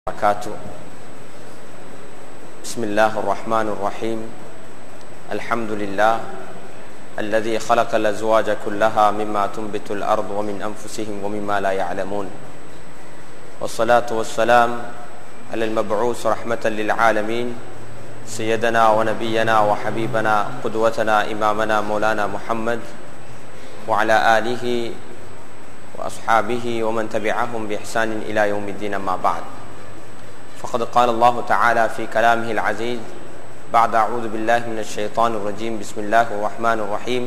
وبركاته. بسم الله الرحمن الرحيم. الحمد لله الذي خلق الأزواج كلها مما تنبت الأرض ومن أنفسهم ومما لا يعلمون، والصلاة والسلام على المبعوث رحمة للعالمين سيدنا ونبينا وحبيبنا قدوتنا إمامنا مولانا محمد وعلى آله وأصحابه ومن تبعهم بإحسان إلى يوم الدين. أما بعد، فقد قال الله تعالى في كلامه العزيز بعد أعوذ بالله من الشيطان الرجيم. بسم الله الرحمن الرحيم.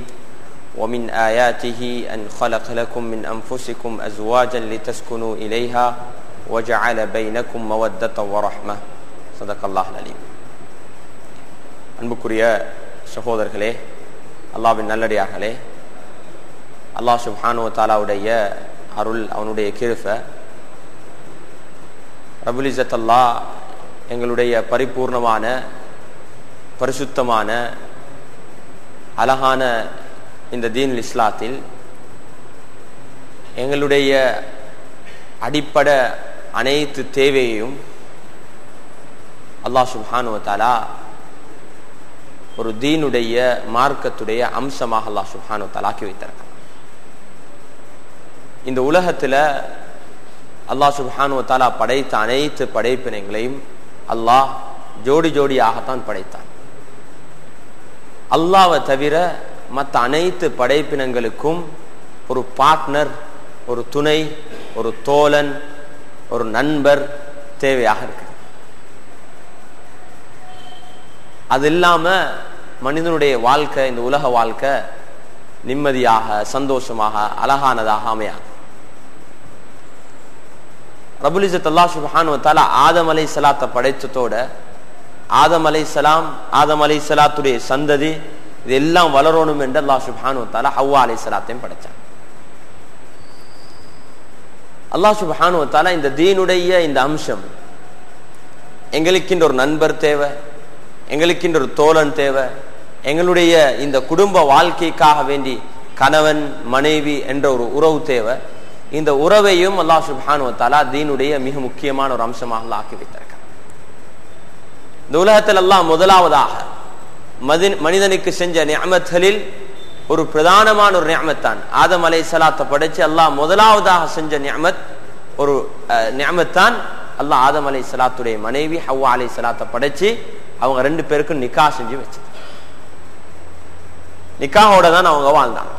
ومن آياته أن خلق لكم من أنفسكم أزواجا لتسكنوا إليها وجعل بينكم مودة ورحمة. صدق الله العليم. அன்புக்குரிய சகோதரர்களே, அல்லாஹ்வின் நல்லடியார்களே, அல்லாஹ் சுப்ஹானஹு வ தஆலாவுடைய அருள், அவனுடைய கிருபை, ரப்புல் இஸ்ஸத் அல்லாஹ் எங்களுடைய பரிபூர்ணமான பரிசுத்தமான அழகான இந்த தீனுல் இஸ்லாத்தில் எங்களுடைய அடிப்படை அனைத்து தேவையையும் அல்லாஹ் சுப்ஹானஹு வ தஆலா ஒரு தீனுடைய மார்க்கத்துடைய அம்சமாக அல்லாஹ் சுப்ஹானஹு வ தஆலா ஆக்கி வைத்திருக்கிறார். இந்த உலகத்துல அல்லாஹ் சுப்ஹானஹு வ தஆலா படைத்த அனைத்து படைப்பினங்களையும் அல்லாஹ் ஜோடி ஜோடியாகத்தான் படைத்தான். அல்லாஹ்வை தவிர மற்ற அனைத்து படைப்பினங்களுக்கும் ஒரு பார்ட்னர், ஒரு துணை, ஒரு தோழன், ஒரு நண்பர் தேவையாக இருக்கு. அது இல்லாம மனிதனுடைய வாழ்க்கை, இந்த உலக வாழ்க்கை நிம்மதியாக, சந்தோஷமாக, அழகானதாக அமையாது. ரப்புல் இஸ்ஸத் அல்லாஹ் சுப்ஹானஹு வ தஆலா ஆதம் அலைஹிஸ்ஸலாத்தை படைத்ததோட ஆதம் அலைஹிஸ்ஸலாத்துடைய சந்ததி இதெல்லாம் வளரணும் என்று அல்லாஹ் சுப்ஹானஹு வ தஆலா ஹவ்வா அலைஹிஸ்ஸலாத்தையும் படைச்சான். அல்லாஹ் சுப்ஹானஹு வ தஆலா இந்த தீனுடைய இந்த அம்சம், எங்களுக்கின்ற ஒரு நண்பர் தேவை, எங்களுக்கின்ற ஒரு தோழன் தேவை, எங்களுடைய இந்த குடும்ப வாழ்க்கைக்காக வேண்டி கணவன் மனைவி என்ற ஒரு உறவு தேவை. இந்த உறவையும் அல்லாஹ் சுப்ஹானஹு வ தஆலா தீனுடைய மிக முக்கியமான ஒரு அம்சமாக ஆக்கி வைத்திருக்கிறார். இந்த உலகத்தில் அல்லாஹ் முதலாவதாக மனிதனுக்கு செஞ்ச நிஅமத்களில் ஒரு பிரதானமான ஒரு நிஅமத்தான் ஆதம் அலைஹிஸ்ஸலாத்தை படைச்சு அல்லாஹ் முதலாவதாக செஞ்ச நிஅமத், ஒரு நிஅமத்தான் அல்லாஹ் ஆதம் அலைஹிஸ்ஸலாத்துடைய மனைவி ஹவ்வா அலைஹிஸ்ஸலாத்தை படைச்சு அவங்க ரெண்டு பேருக்கும் நிக்கா செஞ்சு வச்சு, நிக்காவோட தான் அவங்க வாழ்ந்தாங்க.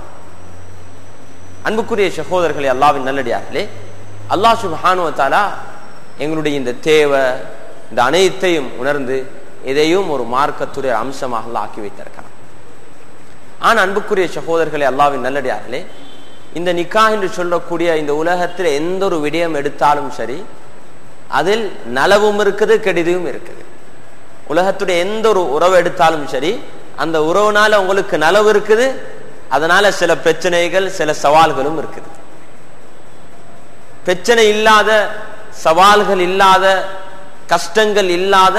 அன்புக்குரிய சகோதரர்களே, அல்லாஹ்வின் நல்லடியார்களே, அல்லாஹ் சுப்ஹானஹு வ தஆலா எங்களுடைய இந்த தேவை, இந்த அனைத்தையும் உணர்ந்து இதையும் ஒரு மார்க்கத்துடைய அம்சமாக ஆக்கி வைத்திருக்கிறார். ஆனா அன்புக்குரிய சகோதரர்களே, அல்லாஹ்வின் நல்லடியார்களே, இந்த நிக்கா என்று சொல்லக்கூடிய இந்த உலகத்தில் எந்த ஒரு விடயம் எடுத்தாலும் சரி, அதில் நலவும் இருக்குது, கெடுதியும் இருக்குது. உலகத்துடைய எந்த ஒரு உறவு எடுத்தாலும் சரி, அந்த உறவுனால உங்களுக்கு நலவு இருக்குது, அதனால சில பிரச்சனைகள், சில சவால்களும் இருக்குது. பிரச்சனை இல்லாத, சவால்கள் இல்லாத, கஷ்டங்கள் இல்லாத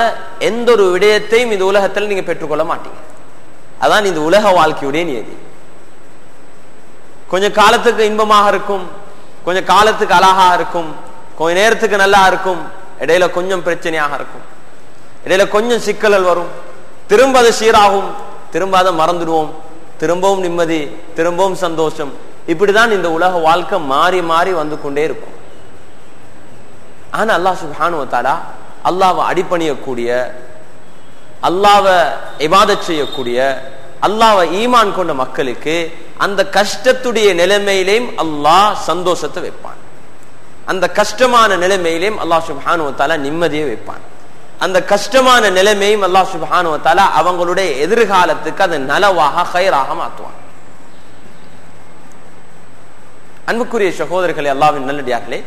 எந்த ஒரு விடயத்தையும் இந்த உலகத்தில் நீங்க பெற்றுக்கொள்ள மாட்டீங்க. அதான் இந்த உலக வாழ்க்கையுடைய நியதி. கொஞ்ச காலத்துக்கு இன்பமாக இருக்கும், கொஞ்ச காலத்துக்கு அழகா இருக்கும், கொஞ்ச நேரத்துக்கு நல்லா இருக்கும், இடையில கொஞ்சம் பிரச்சனையாக இருக்கும், இடையில கொஞ்சம் சிக்கல்கள் வரும், திரும்ப அது சீராகும், திரும்ப அதை மறந்துடுவோம், திரும்பவும் நிம்மதி, திரும்பவும் சந்தோஷம். இப்படிதான் இந்த உலக வாழ்க்கை மாறி மாறி வந்து கொண்டே இருக்கும். ஆனா அல்லாஹ் சுப்ஹானஹு வ தஆலா அல்லாஹ்வை அடிபணியக்கூடிய, அல்லாஹ்வை இபாதத் செய்யக்கூடிய, அல்லாஹ்வை ஈமான் கொண்ட மக்களுக்கு அந்த கஷ்டத்துடைய நிலைமையிலேயும் அல்லாஹ் சந்தோஷத்தை வைப்பான். அந்த கஷ்டமான நிலைமையிலேயும் அல்லாஹ் சுப்ஹானஹு வ தஆலா நிம்மதியை வைப்பான். அந்த கஷ்டமான நிலைமையும் அல்லாஹ் சுப்ஹானஹு வ தஆலா அவங்களுடைய எதிர்காலத்துக்கு அது நலவாக, கைராக மாற்றுவான். அன்புக்குரிய சகோதரர்களே, அல்லாஹ்வின் நல்லடியார்களே,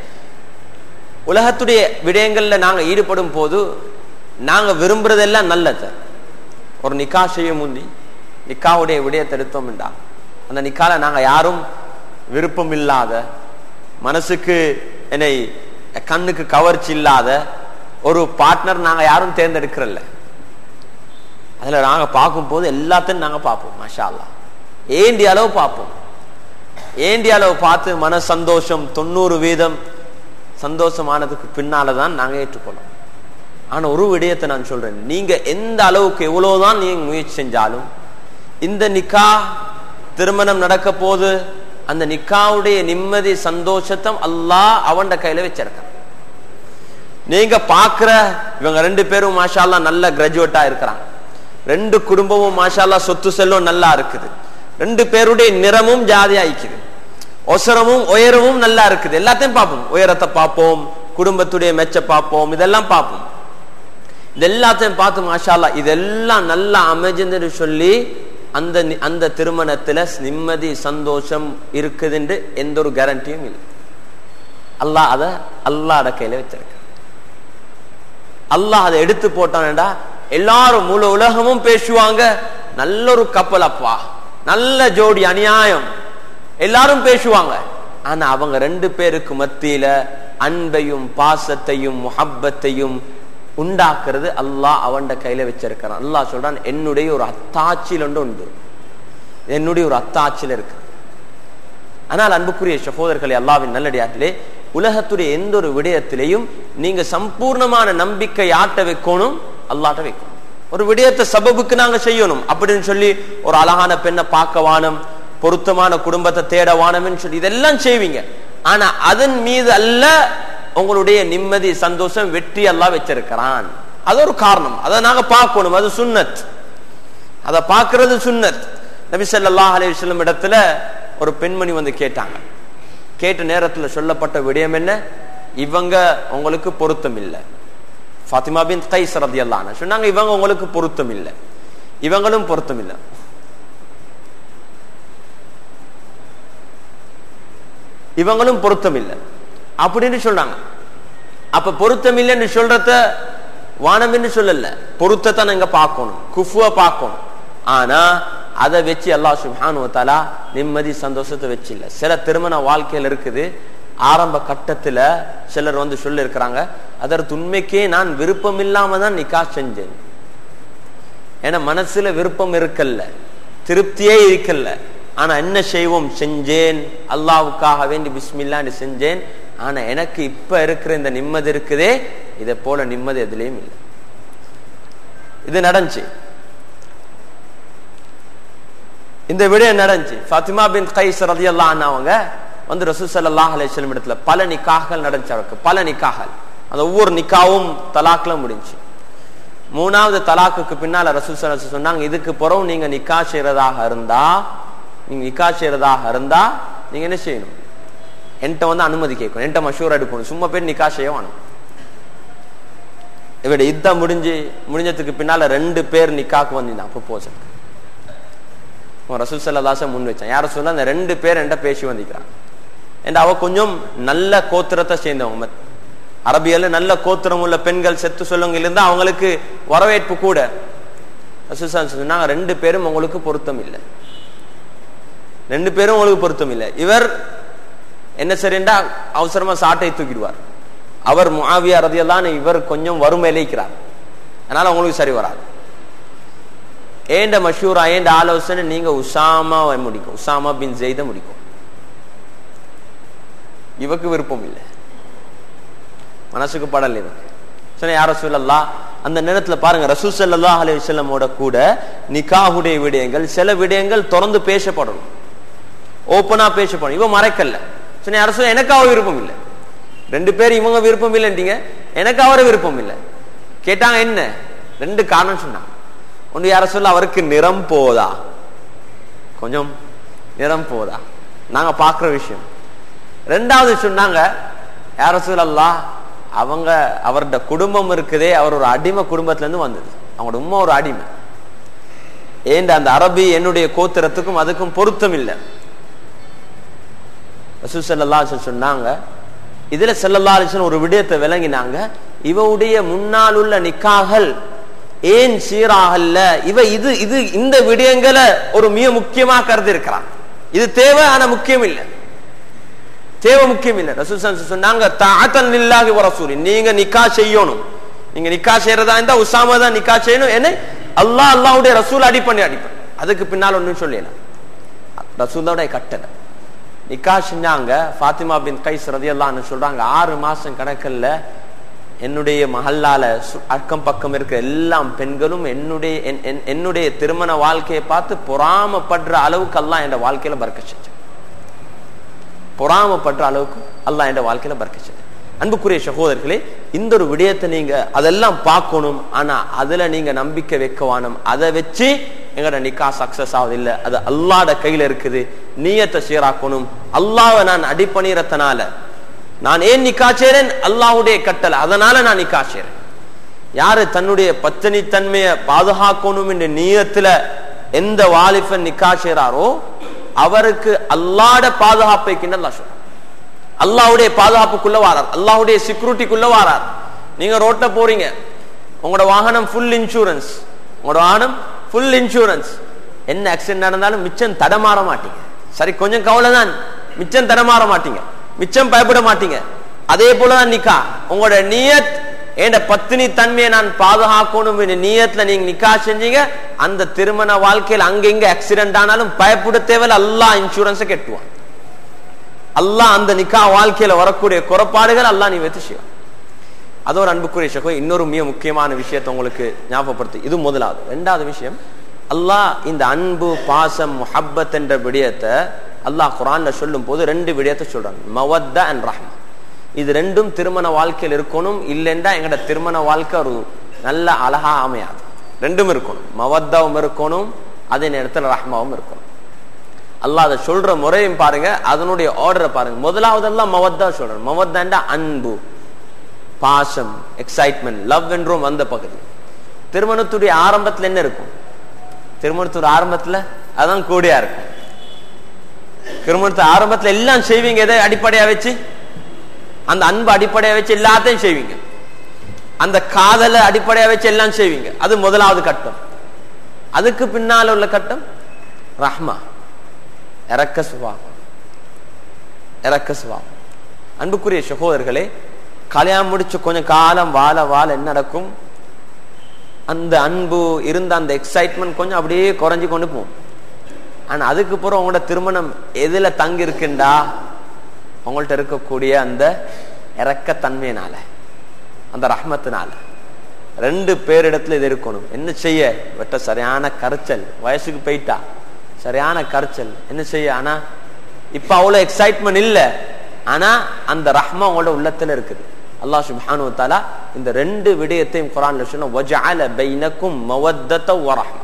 உலகத்துடைய விடயங்கள்ல நாங்க ஈடுபடும் போது நாங்க விரும்புறதெல்லாம் நல்லது. ஒரு நிக்கா செய்ய முந்தி நிக்காவுடைய விடயத்தை எடுத்தோம் என்றா, அந்த நிக்கால நாங்க யாரும் விருப்பம் இல்லாத, மனசுக்கு என்னை கண்ணுக்கு கவர்ச்சி இல்லாத ஒரு பார்ட்னர் நாங்க யாரும் தேர்ந்தெடுக்கிறல்ல. அதுல நாங்க பார்க்கும் போது எல்லாத்தையும் நாங்க பார்ப்போம். மாஷா அல்லாஹ், ஏண்டிய அளவு பார்ப்போம். ஏண்டிய அளவு பார்த்து மன சந்தோஷம் 90% சந்தோஷமானதுக்கு பின்னாலதான் நாங்க ஏற்றுக்கொள்ளோம். ஆனா ஒரு விடயத்தை நான் சொல்றேன், நீங்க எந்த அளவுக்கு எவ்வளவுதான் நீங்க முயற்சி செஞ்சாலும் இந்த நிக்கா திருமணம் நடக்க போது அந்த நிக்காவுடைய நிம்மதி சந்தோஷத்தை அல்லாஹ் அவன் கையில வச்சிருக்க. நீங்க பாக்குற இவங்க 2 பேரும் மாஷா அல்லாஹ் நல்ல கிராஜுவேட்டா இருக்கிறாங்க, 2 குடும்பமும் மாஷா அல்லாஹ் சொத்து செல்வம் நல்லா இருக்குது, 2 பேருடைய நிறமும் ஜாதியா இருக்குது, ஒசரமும் உயரமும் நல்லா இருக்குது. எல்லாத்தையும் பார்ப்போம், உயரத்தை பார்ப்போம், குடும்பத்துடைய மெச்ச பார்ப்போம், இதெல்லாம் பார்ப்போம். இது எல்லாத்தையும் பார்த்து மாஷா அல்லாஹ் இதெல்லாம் நல்லா அமைஞ்சுன்னு சொல்லி அந்த திருமணத்துல நிம்மதி சந்தோஷம் இருக்குதுன்னு எந்த ஒரு கேரண்டியும் இல்லை. அல்லாஹ் அத அல்லாஹ்ட கையில வச்சிருக்க. அல்லாஹ் அதை எடுத்து போட்டான்டா எல்லாரும் முழு உலகமும் பேசுவாங்க, நல்ல ஒரு கப்பல் அப்பா, நல்ல ஜோடி, அநியாயம், எல்லாரும் பேசுவாங்க. ஆனா அவங்க 2 பேருக்கு மத்தியில அன்பையும் பாசத்தையும் முஹப்பத்தையும் உண்டாக்குறது அல்லாஹ் அவன் கையில வச்சிருக்கிறான். அல்லாஹ் சொல்றான், என்னுடைய ஒரு அத்தாட்சியில் உண்டு, என்னுடைய ஒரு அத்தாட்சியில் இருக்கு. ஆனால் அன்புக்குரிய சகோதரர்களே, அல்லாஹ்வின் நல்லடியார்களே, உலகத்துடைய எந்த ஒரு விடயத்திலையும் நீங்க சம்பூர்ணமான நம்பிக்கை ஆட்ட வைக்கணும், அல்லாஹ்ட்ட வைக்கணும். ஒரு விடயத்தை சபபுக்கு நாங்க செய்யணும் அப்படின்னு சொல்லி ஒரு அழகான பெண்ணை பார்க்க வானம், பொருத்தமான குடும்பத்தை தேட வானம்னு சொல்லி இதெல்லாம் செய்வீங்க. ஆனா அதன் மீது அல்ல உங்களுடைய நிம்மதி சந்தோஷம் வெற்றி அல்லாஹ் வச்சிருக்கிறான். அது ஒரு காரணம், அதை நாங்க பார்க்கணும், அது சுன்னத், அதை பார்க்கிறது சுன்னத். நபி ஸல்லல்லாஹு அலைஹி வஸல்லம் இடத்துல ஒரு பெண்மணி வந்து கேட்டாங்க. கேட்ட நேரத்தில் சொல்லப்பட்ட விடயம் என்ன? இவங்க உங்களுக்கு பொருத்தம் இல்லை. ஃபாத்திமா பின்த் கைஸ் ரலியல்லாஹு அன்ஹா சொன்னாங்க, இவங்க உங்களுக்கு பொருத்தம் இல்லை, இவங்களும் பொருத்தம் இல்லை. இவங்களும் பொருத்தம் இல்லை அப்படின்னு சொல்றாங்க. அப்ப பொருத்தம் இல்லைன்னு சொல்றத வானம் என்று சொல்லல, பொருத்தத்தை நாங்க பார்க்கணும், குஃபுவ பார்க்கணும். ஆனா அதை வச்சு அல்லாஹ் சுப்ஹானஹு வ தஆலா நிம்மதி சந்தோஷத்தை வச்சு இல்ல. சில திருமண வாழ்க்கையில் இருக்குது, ஆரம்ப கட்டத்துல சிலர் வந்து சொல்லி இருக்கிறாங்க, அதற்கு உண்மைக்கே நான் விருப்பம் இல்லாம தான் நிக்கா செஞ்சேன், ஏன்னா மனசுல விருப்பம் இருக்கல்ல, திருப்தியே இருக்கல்ல, ஆனா என்ன செய்வோம், செஞ்சேன், அல்லாஹ்வுக்காக வேண்டி பிஸ்மில்லான்னு செஞ்சேன். ஆனா எனக்கு இப்ப இருக்கிற இந்த நிம்மதி இருக்குதே, இதை போல நிம்மதி எதுலயும் இல்லை. இது நடந்துச்சு, இந்த விடயம் நடந்துச்சு. ஃபாத்திமா பின்த் கைஸ் ரலியல்லாஹு அன்ஹா அவங்க வந்து ரசூல் ஸல்லல்லாஹு அலைஹி வஸல்லம் இடத்துல பல நிக்காஹ்கள் நடந்துச்சு. அவருக்கு பல நிக்காஹ்கள், அந்த ஒவ்வொரு நிக்காவும் தலாக்ல முடிஞ்சு. 3வது தலாக்குக்கு பின்னால ரசூல் ஸல்லல்லாஹு அலைஹி வஸல்லம் சொன்னாங்க, இதுக்கு பிறகு நீங்க நிக்கா செய்யறதாக இருந்தா நீங்க என்ன செய்யணும், என்கிட்ட வந்து அனுமதி கேட்கணும், என்கிட்ட மஷூரா எடுக்கணும், சும்மா பேர் நிக்கா செய்ய வேணும். இவட இத முடிஞ்சதுக்கு பின்னால 2 பேர் நிக்காக்கு வந்திருந்தாங்க ப்ரொபோசல். ரசூல் ஸல்லல்லாஹு அலைஹி வஸல்லம் முன் வச்சான், யார சொல்ல அந்த 2 பேர் என்கிட்ட பேசி வந்திருக்கிறான். அவ கொஞ்சம் நல்ல கோத்திரத்தை சேர்ந்தவங்க, அரபியல்ல நல்ல கோத்திரம் உள்ள பெண்கள் செத்து சொல்லுங்க இருந்தா அவங்களுக்கு வரவேற்பு கூட. ரசூல் ஸல்லல்லாஹு அலைஹி வஸல்லம் சொன்னாங்க, 2 பேரும் உங்களுக்கு பொருத்தம் இல்லை, 2 பேரும் உங்களுக்கு பொருத்தம் இல்லை. இவர் என்ன சரிண்டா அவசரமா சாட்டை தூக்கிடுவார். அவர் முஆவியா ரலியல்லாஹு அன்ஹு, இவர் கொஞ்சம் வறுமையில இருக்கிறார், அதனால உங்களுக்கு சரி வராது. ஏண்ட மஷூரா ஏண்ட ஆலோசனை, நீங்க உசாமா முடிக்கும், உசாமா பின் ஸெய்த முடிக்கும். இவக்கு விருப்பம் இல்லை, மனசுக்கு படல இவக்கு. சொன்ன யார ரசூலல்லாஹ், அந்த நேரத்துல பாருங்க ரசூல் ஸல்லல்லாஹு அலைஹி வஸல்லமோட கூட நிக்காஹுடைய விடயங்கள், சில விடயங்கள் தொடர்ந்து பேசப்படணும், ஓப்பனா பேசப்படும். இவ மறைக்கல. சொன்ன யார சொல்ல, எனக்கு அவ விருப்பம் இல்லை. 2 பேர் இவங்க விருப்பம் இல்லைன்றீங்க, எனக்கு அவர விருப்பம் இல்லை. கேட்டாங்க என்ன, 2 காரணம் சொன்னாங்க. ஒன்று யார சொல்ல, அவருக்கு நிறம் போதா, கொஞ்சம் நிறம் போதா, நாங்க பாக்குற விஷயம். 2வது சொன்னாங்க, யார சொல்லலாம், அவங்க அவரோட குடும்பம் இருக்குதே, அவர் ஒரு அடிமை குடும்பத்துல இருந்து வந்தது, அவங்களோட உம்மா ஒரு அடிமை. ஏண்ட அந்த அரபி என்னுடைய கோத்திரத்துக்கும் அதுக்கும் பொருத்தம் இல்லை. ரசூல் ஸல்லல்லாஹு அலைஹி வஸல்லம் சொன்னாங்க, இதுல ஸல்லல்லாஹு அலைஹி வஸல்லம் ஒரு விடயத்தை விளங்கினாங்க, இவவுடைய முன்னால் உள்ள நிக்காஹல் ஏன் சீராகல்ல, இவ இது இந்த விடயங்களை ஒரு மிக முக்கியமா கருதி இருக்கிறான். இது தேவை, ஆனா முக்கியம் இல்லை, தேவை முக்கியம் இல்லை. ரசூல் ஸல்லல்லாஹு அலைஹி வஸல்லம் சொன்னாங்க, தஅத்தன் லில்லாஹி வ ரசூலி, நீங்க நிக்கா செய்யணும், நீங்க நிக்கா செய்யறதா இருந்தா உசாமா தான் நிக்கா செய்யணும். என்ன அல்லாஹ்வுடைய ரசூல் அடிப்படை அதுக்கு பின்னால் ஒன்னும் சொல்லல, ரசூலோட கட்டளை. நிக்கா செஞ்சாங்க. ஃபாத்திமா பின் கைஸ் ரலியல்லாஹு அன்ஹா சொல்றாங்க 6 மாசம் கணக்கல்ல என்னுடைய மஹல்லால அக்கம் பக்கம் இருக்கிற எல்லா பெண்களும் என்னுடைய திருமண வாழ்க்கையை பார்த்து பொறாமப்படுற அளவுக்கு அல்லாஹ் என் வாழ்க்கையில பரக்கத் செஞ்சான். பொறாமப்படுற அளவுக்கு அல்லாஹ் என் வாழ்க்கையில பரக்கத் செஞ்சான். அன்புக்குரிய சகோதரர்களே, இந்த ஒரு விடயத்தை நீங்க அதெல்லாம் பார்க்கணும். ஆனா அதுல நீங்க நம்பிக்கை வைக்கவானும். அதை வச்சு எங்கட நிக்கா சக்சஸ் ஆகுது இல்ல, அது அல்லாஹ்ட கையில இருக்குது. நியத்தை சீராக்கணும். அல்லாஹ்வை நான் அடிபணிறதுனால நான் ஏன் நிக்கா செய்றேன்? அல்லாஹ்வுடைய கட்டளை, அதனால நான் நிக்கா செய்றேன். யாரு தன்னுடைய பத்தினி தன்மையை பாதுகாக்கணும் என்ற நியத்துல எந்த வாலிபன் நிக்கா செய்றாரோ அவருக்கு அல்லாஹ்ட பாதுகாப்பை அல்லாஹ் சொல்றார். அல்லாஹ்வுடைய பாதுகாப்புக்குள்ள வாரார், அல்லாஹ்வுடைய செக்யூரிட்டிக்குள்ள வாரார். நீங்க ரோட்ல போறீங்க, உங்களோட வாகனம் ஃபுல் இன்சூரன்ஸ், உங்களோட வாகனம் ஃபுல் இன்சூரன்ஸ். என்ன ஆக்சிடென்ட் நடந்தாலும் மிச்சம் தடமாற மாட்டீங்க. சரி, கொஞ்சம் கவலை தான், மிச்சம் தடமாற மாட்டீங்க, மிச்சம் பயப்பட மாட்டீங்க. அதே போலதான் நிக்கா. உங்களோட நியத் என்ற பத்தினி தன்மையை நான் பாதுகாக்கணும் நியத்துல நீங்க நிக்கா செஞ்சீங்க, அந்த திருமண வாழ்க்கையில் அங்கெங்க ஆக்சிடென்ட் ஆனாலும் பயப்பட தேவையில்லை. அல்லாஹ் இன்சூரன்ஸை கட்டுவான். அல்லாஹ் அந்த நிக்கா வாழ்க்கையில வரக்கூடிய குறைபாடுகள் அல்லாஹ் நீ வெற்றி செய்வான். அதோட அன்புக்குரிய சகோதரர், இன்னொரு மிக முக்கியமான விஷயத்தை உங்களுக்கு ஞாபகப்படுத்து. இது முதலாவது. இரண்டாவது விஷயம், அல்லாஹ் இந்த அன்பு, பாசம், முஹப்பத் என்ற விடயத்தை அல்லாஹ் குர்ஆன்ல சொல்லும் போது 2 விடயத்தை சொல்றான், மவத்தா அண்ட் ரஹ்மா. இது ரெண்டும் திருமண வாழ்க்கையில் இருக்கணும். இல்லைண்டா எங்கட திருமண வாழ்க்கை ஒரு நல்ல அழகா அமையாது. ரெண்டும் இருக்கணும், மவத்தாவும் இருக்கணும், அதே நேரத்தில் ரஹ்மாவும் இருக்கணும். அல்லாஹ் அதை சொல்ற முறையும் பாருங்க, அதனுடைய ஆர்டரை பாருங்க. முதலாவதெல்லாம் மவத்தா சொல்றேன். மவத்தாண்டா அன்பு, பாசம், எக்ஸைட்மெண்ட், லவ் என்றும் அந்த பகுதி. திருமணத்துடைய ஆரம்பத்துல என்ன இருக்கும்? திருமணத்துடைய ஆரம்பத்துல அதான் கூடியா இருக்கும். திருமணத்து ஆரம்பத்துல எல்லாம் செய்வீங்க, எதை அடிப்படையா வச்சு? அந்த அன்பு அடிப்படையா வச்சு எல்லாத்தையும் செய்வீங்க. அந்த காதலை அடிப்படையா வச்சு எல்லாம் செய்வீங்க. அது முதலாவது கட்டம். அதுக்கு பின்னால உள்ள கட்டம் ரஹ்மா, இரக்க சுபாவம், இரக்க சுபாவம். அன்புக்குரிய சகோதரர்களே, கல்யாணம் முடிச்சு கொஞ்சம் காலம் வாழ வாழ என்ன நடக்கும்? அந்த அன்பு இருந்த அந்த எக்ஸைட்மெண்ட் கொஞ்சம் அப்படியே குறைஞ்சு கொண்டு போகும். ஆனா அதுக்கு பிறகு உங்களோட திருமணம் எதுல தங்கி இருக்குண்டா? உங்கள்ட்ட இருக்கக்கூடிய அந்த இரக்கத்தன்மையினால, அந்த ரஹ்மத்தினால. 2 பேரிடத்துல இது இருக்கணும். என்ன செய்ய? வெட்ட சரியான கரைச்சல், வயசுக்கு போயிட்டா சரியான கரைச்சல், என்ன செய்ய? ஆனா இப்ப அவ்வளவு எக்ஸைட்மெண்ட் இல்ல, ஆனா அந்த ரஹ்மா உங்களோட உள்ளத்துல இருக்குது. அல்லாஹ் சுப்ஹானஹு வ தஆலா இந்த 2 விடயத்தையும் குர்ஆன்ல சொன்னா, வஜஅல பைனக்கும் மவத்தத வ ரஹ்மா.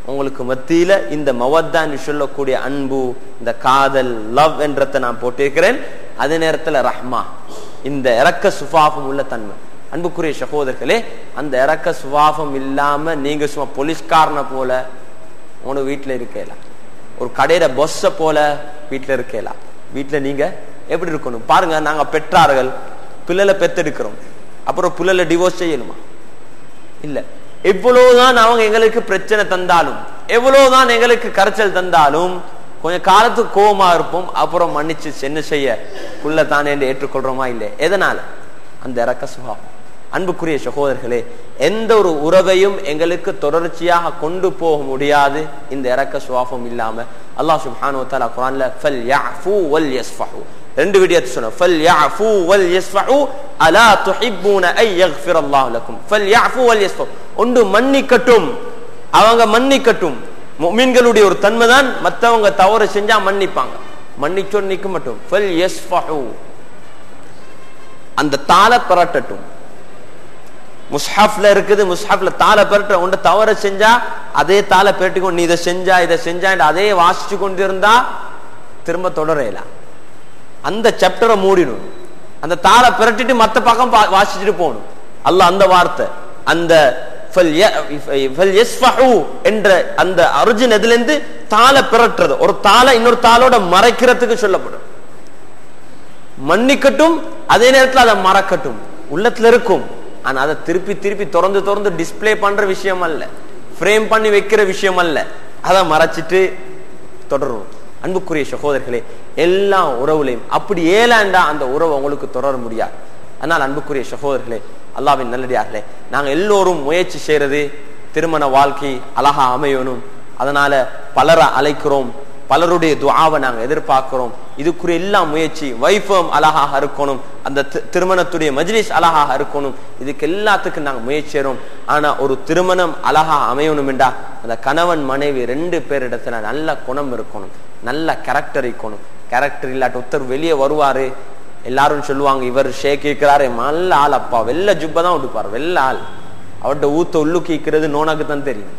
உங்களுக்கு மத்தியில இந்த மவத்தான்னு சொல்லக்கூடிய அன்பு, இந்த காதல், லவ் என்றதை நான் போட்டிருக்கிறேன். அதே நேரத்துல ரஹ்மா, இந்த இரக்க சுபாவம் உள்ள தன்மை. அன்புக்குரிய சகோதரர்களே, அந்த இரக்க சுபாவம் இல்லாம நீங்க சும்மா போலீஸ்காரனை போல உங்க வீட்டுல இருக்கலாம், ஒரு கடையில பொஸ்ஸ போல வீட்டுல இருக்கலாம். வீட்டுல நீங்க எப்படி இருக்கணும் பாருங்க. நாங்க பெற்றார்கள் பிள்ளைல பெத்தெடுக்கிறோம், அப்புறம் பிள்ளைல டிவோர்ஸ் செய்யணுமா? இல்ல. எவ்வளவுதான் அவங்க எங்களுக்கு பிரச்சனை தந்தாலும், எவ்வளவுதான் எங்களுக்கு கரைச்சல் தந்தாலும், கொஞ்ச காலத்துக்கு கோபமா இருப்போம், அப்புறம் மன்னிச்சு என்ன செய்ய, புள்ள தானே என்று ஏற்றுக்கொள்றோமா? இல்லை. எதனால? அந்த இரக்க சுபாவம். அன்புக்குரிய சகோதரர்களே, எந்த ஒரு உறவையும் எங்களுக்கு தொடர்ச்சியாக கொண்டு போக முடியாது இந்த இரக்க சுபாவம் இல்லாம. அல்லாஹ் சுப்ஹானஹு வ தஆலா குர்ஆன்ல ஃபல்யஃபு வல் யஸ்ஃபஹு 2 விடயத்தை சொன்னார். ஃபல்யஃபு வல் யஸ்ஃபஹு அலா துஹிப்பூன ஐ யக்ஃபிரல்லாஹு லக்கும். ஃபல்யஃபு வல் யஸ்ஃபஹு, ஒன்று மன்னிக்கட்டும், அவங்க மன்னிக்கட்டும். முஃமின்களுடைய ஒரு தன்மை தான், மற்றவங்க தவறு செஞ்சா மன்னிப்பாங்க, மன்னிச்சோ நிக்க மாட்டோம். ஃபல்யஸ்ஃபஹு, அந்த தாள பரட்டட்டும். முஸ்ஹப்ல இருக்குது, முஸ்ஹப்ல தாள பரட்ட, ஒன்று தவறு செஞ்சா அதே தாள பெரட்டிக்கொண்டு நீ இதை செஞ்சா இதை செஞ்சா அதே வாசிச்சு கொண்டிருந்தா திரும்ப தொடரலாம். அந்த சாப்டரை மூடிடும், அந்த தாள பெரட்டிட்டு மற்ற பக்கம் வாசிச்சுட்டு போகணும். அல்லாஹ் அந்த வார்த்தை, அந்த என்ற அந்த அர்ஜுன் எதிலிருந்து தாள பெரட்டுறது, ஒரு தாள இன்னொரு தாளோட மறைக்கிறதுக்கு சொல்லப்படும். மன்னிக்கட்டும், அதே நேரத்தில் அதை மறக்கட்டும். உள்ளத்துல இருக்கும், ஆனா அதை திருப்பி திருப்பி திறந்து திறந்து டிஸ்பிளே பண்ற விஷயம் அல்ல, ஃப்ரேம் பண்ணி வைக்கிற விஷயம் அல்ல, அதை மறைச்சிட்டு தொடரும். அன்புக்குரிய சகோதரர்களே, எல்லா உறவுலையும் அப்படி ஏலாண்டா அந்த உறவு உங்களுக்கு தொடர முடியாது. அதனால் அன்புக்குரிய சகோதரர்களே, அல்லாஹ்வின் நல்லடியார்களே, நாங்க எல்லோரும் முயற்சி செய்யறது திருமண வாழ்க்கை அழகா அமையணும். அதனால பலரை அழைக்கிறோம், பலருடைய துஆவை நாங்க எதிர்பார்க்கிறோம். இதுக்குரிய எல்லா முயற்சி, வைஃபும் அழகாக இருக்கணும், அந்த திருமணத்துடைய மஜ்லிஸ் அழகாக இருக்கணும், இதுக்கு எல்லாத்துக்கும் நாங்க முயற்சிறோம். ஆனா ஒரு திருமணம் அழகா அமையணும் என்றா அந்த கணவன் மனைவி 2 பேரிடத்துல நல்ல குணம் இருக்கணும், நல்ல கேரக்டர் இருக்கணும். கேரக்டர் இல்லாட்ட ஒருத்தர் வெளியே வருவாரு, எல்லாரும் சொல்லுவாங்க இவர் ஷேக் இருக்கிறாரு, நல்ல ஆள் அப்பா, வெள்ள ஜுப்பை தான் உடுப்பார், வெள்ள ஆள், அவர்கிட்ட ஊத்த உள்ளுக்கிக்கிறது நோனாக்கு தான் தெரியும்.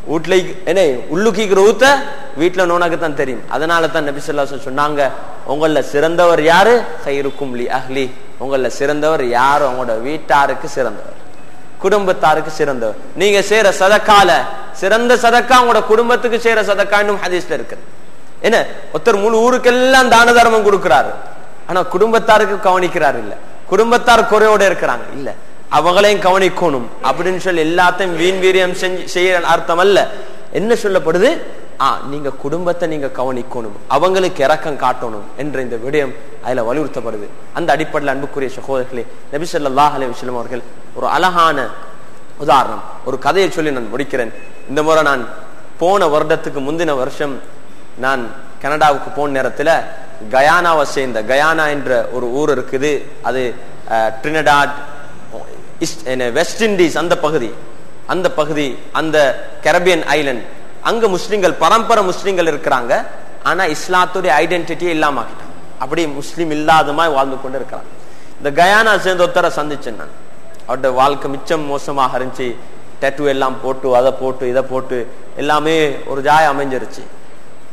வீட்டுல என்ன உள்ளுக்கிக்கிற ஊத்த வீட்டுல நோனாக்கு தான் தெரியும். அதனால தான் நபி ஸல்லல்லாஹு அலைஹி வஸல்லம் சொன்னாங்க, உங்கள சிறந்தவர் யாரு? கைருக்கும் லி அஹ்லி, உங்கள சிறந்தவர் யாரு? உங்களோட வீட்டாருக்கு சிறந்தவர், குடும்பத்தாருக்கு சிறந்தவர். நீங்க செய்யற சதக்கால சிறந்த சதக்கா உங்களோட குடும்பத்துக்கு செய்யற சதக்கா இன்னும் ஹதீஸ்ல இருக்கு. என்ன ஒருத்தர் முழு ஊருக்கெல்லாம் தான தர்மம் கொடுக்கிறாரு, ஆனா குடும்பத்தாருக்கு கவனிக்கிறாரு இல்ல, குடும்பத்தார் குறையோட இருக்கிறாங்க இல்ல, அவங்களையும் கவனிக்கணும் அப்படின்னு சொல்லி எல்லாத்தையும் வீண் வீரியம் செய்ய அர்த்தம் அல்ல. என்ன சொல்லப்படுது? நீங்க குடும்பத்தை நீங்க கவனிக்கணும், அவங்களுக்கு இரக்கம் காட்டணும் என்ற இந்த விடயம் அதுல வலியுறுத்தப்படுது. அந்த அடிப்படையில் அன்புக்குரிய சகோதரர்களே, நபி ஸல்லல்லாஹு அலைஹி வஸல்லம் அவர்கள் ஒரு அழகான உதாரணம், ஒரு கதையை சொல்லி நான் முடிக்கிறேன். இந்த முறை நான் போன வருடத்துக்கு முந்தின வருஷம் நான் கனடாவுக்கு போன நேரத்துல கயானாவை சேர்ந்த, கயானா என்ற ஒரு ஊர் இருக்குது, அது ட்ரினிடாட் வெஸ்ட் இண்டீஸ் அந்த பகுதி அந்த கரீபியன் ஐலண்ட், அங்க முஸ்லிம்கள் பரம்பரை முஸ்லிம்கள் இருக்கிறாங்க, ஆனா இஸ்லாத்துடைய ஐடென்டிட்டியே இல்லாம ஆகிட்டாங்க, அப்படி முஸ்லீம் இல்லாதமாய் வாழ்ந்து கொண்டு இருக்கிறாங்க. இந்த கயானா சேர்ந்த ஒருத்தரை சந்திச்சேன் நான், அவருடைய வாழ்க்கை மிச்சம் மோசமாக இருந்துச்சு, டேட்டூ எல்லாம் போட்டு அதை போட்டு இதை போட்டு எல்லாமே ஒரு ஜாய அமைஞ்சிருச்சு.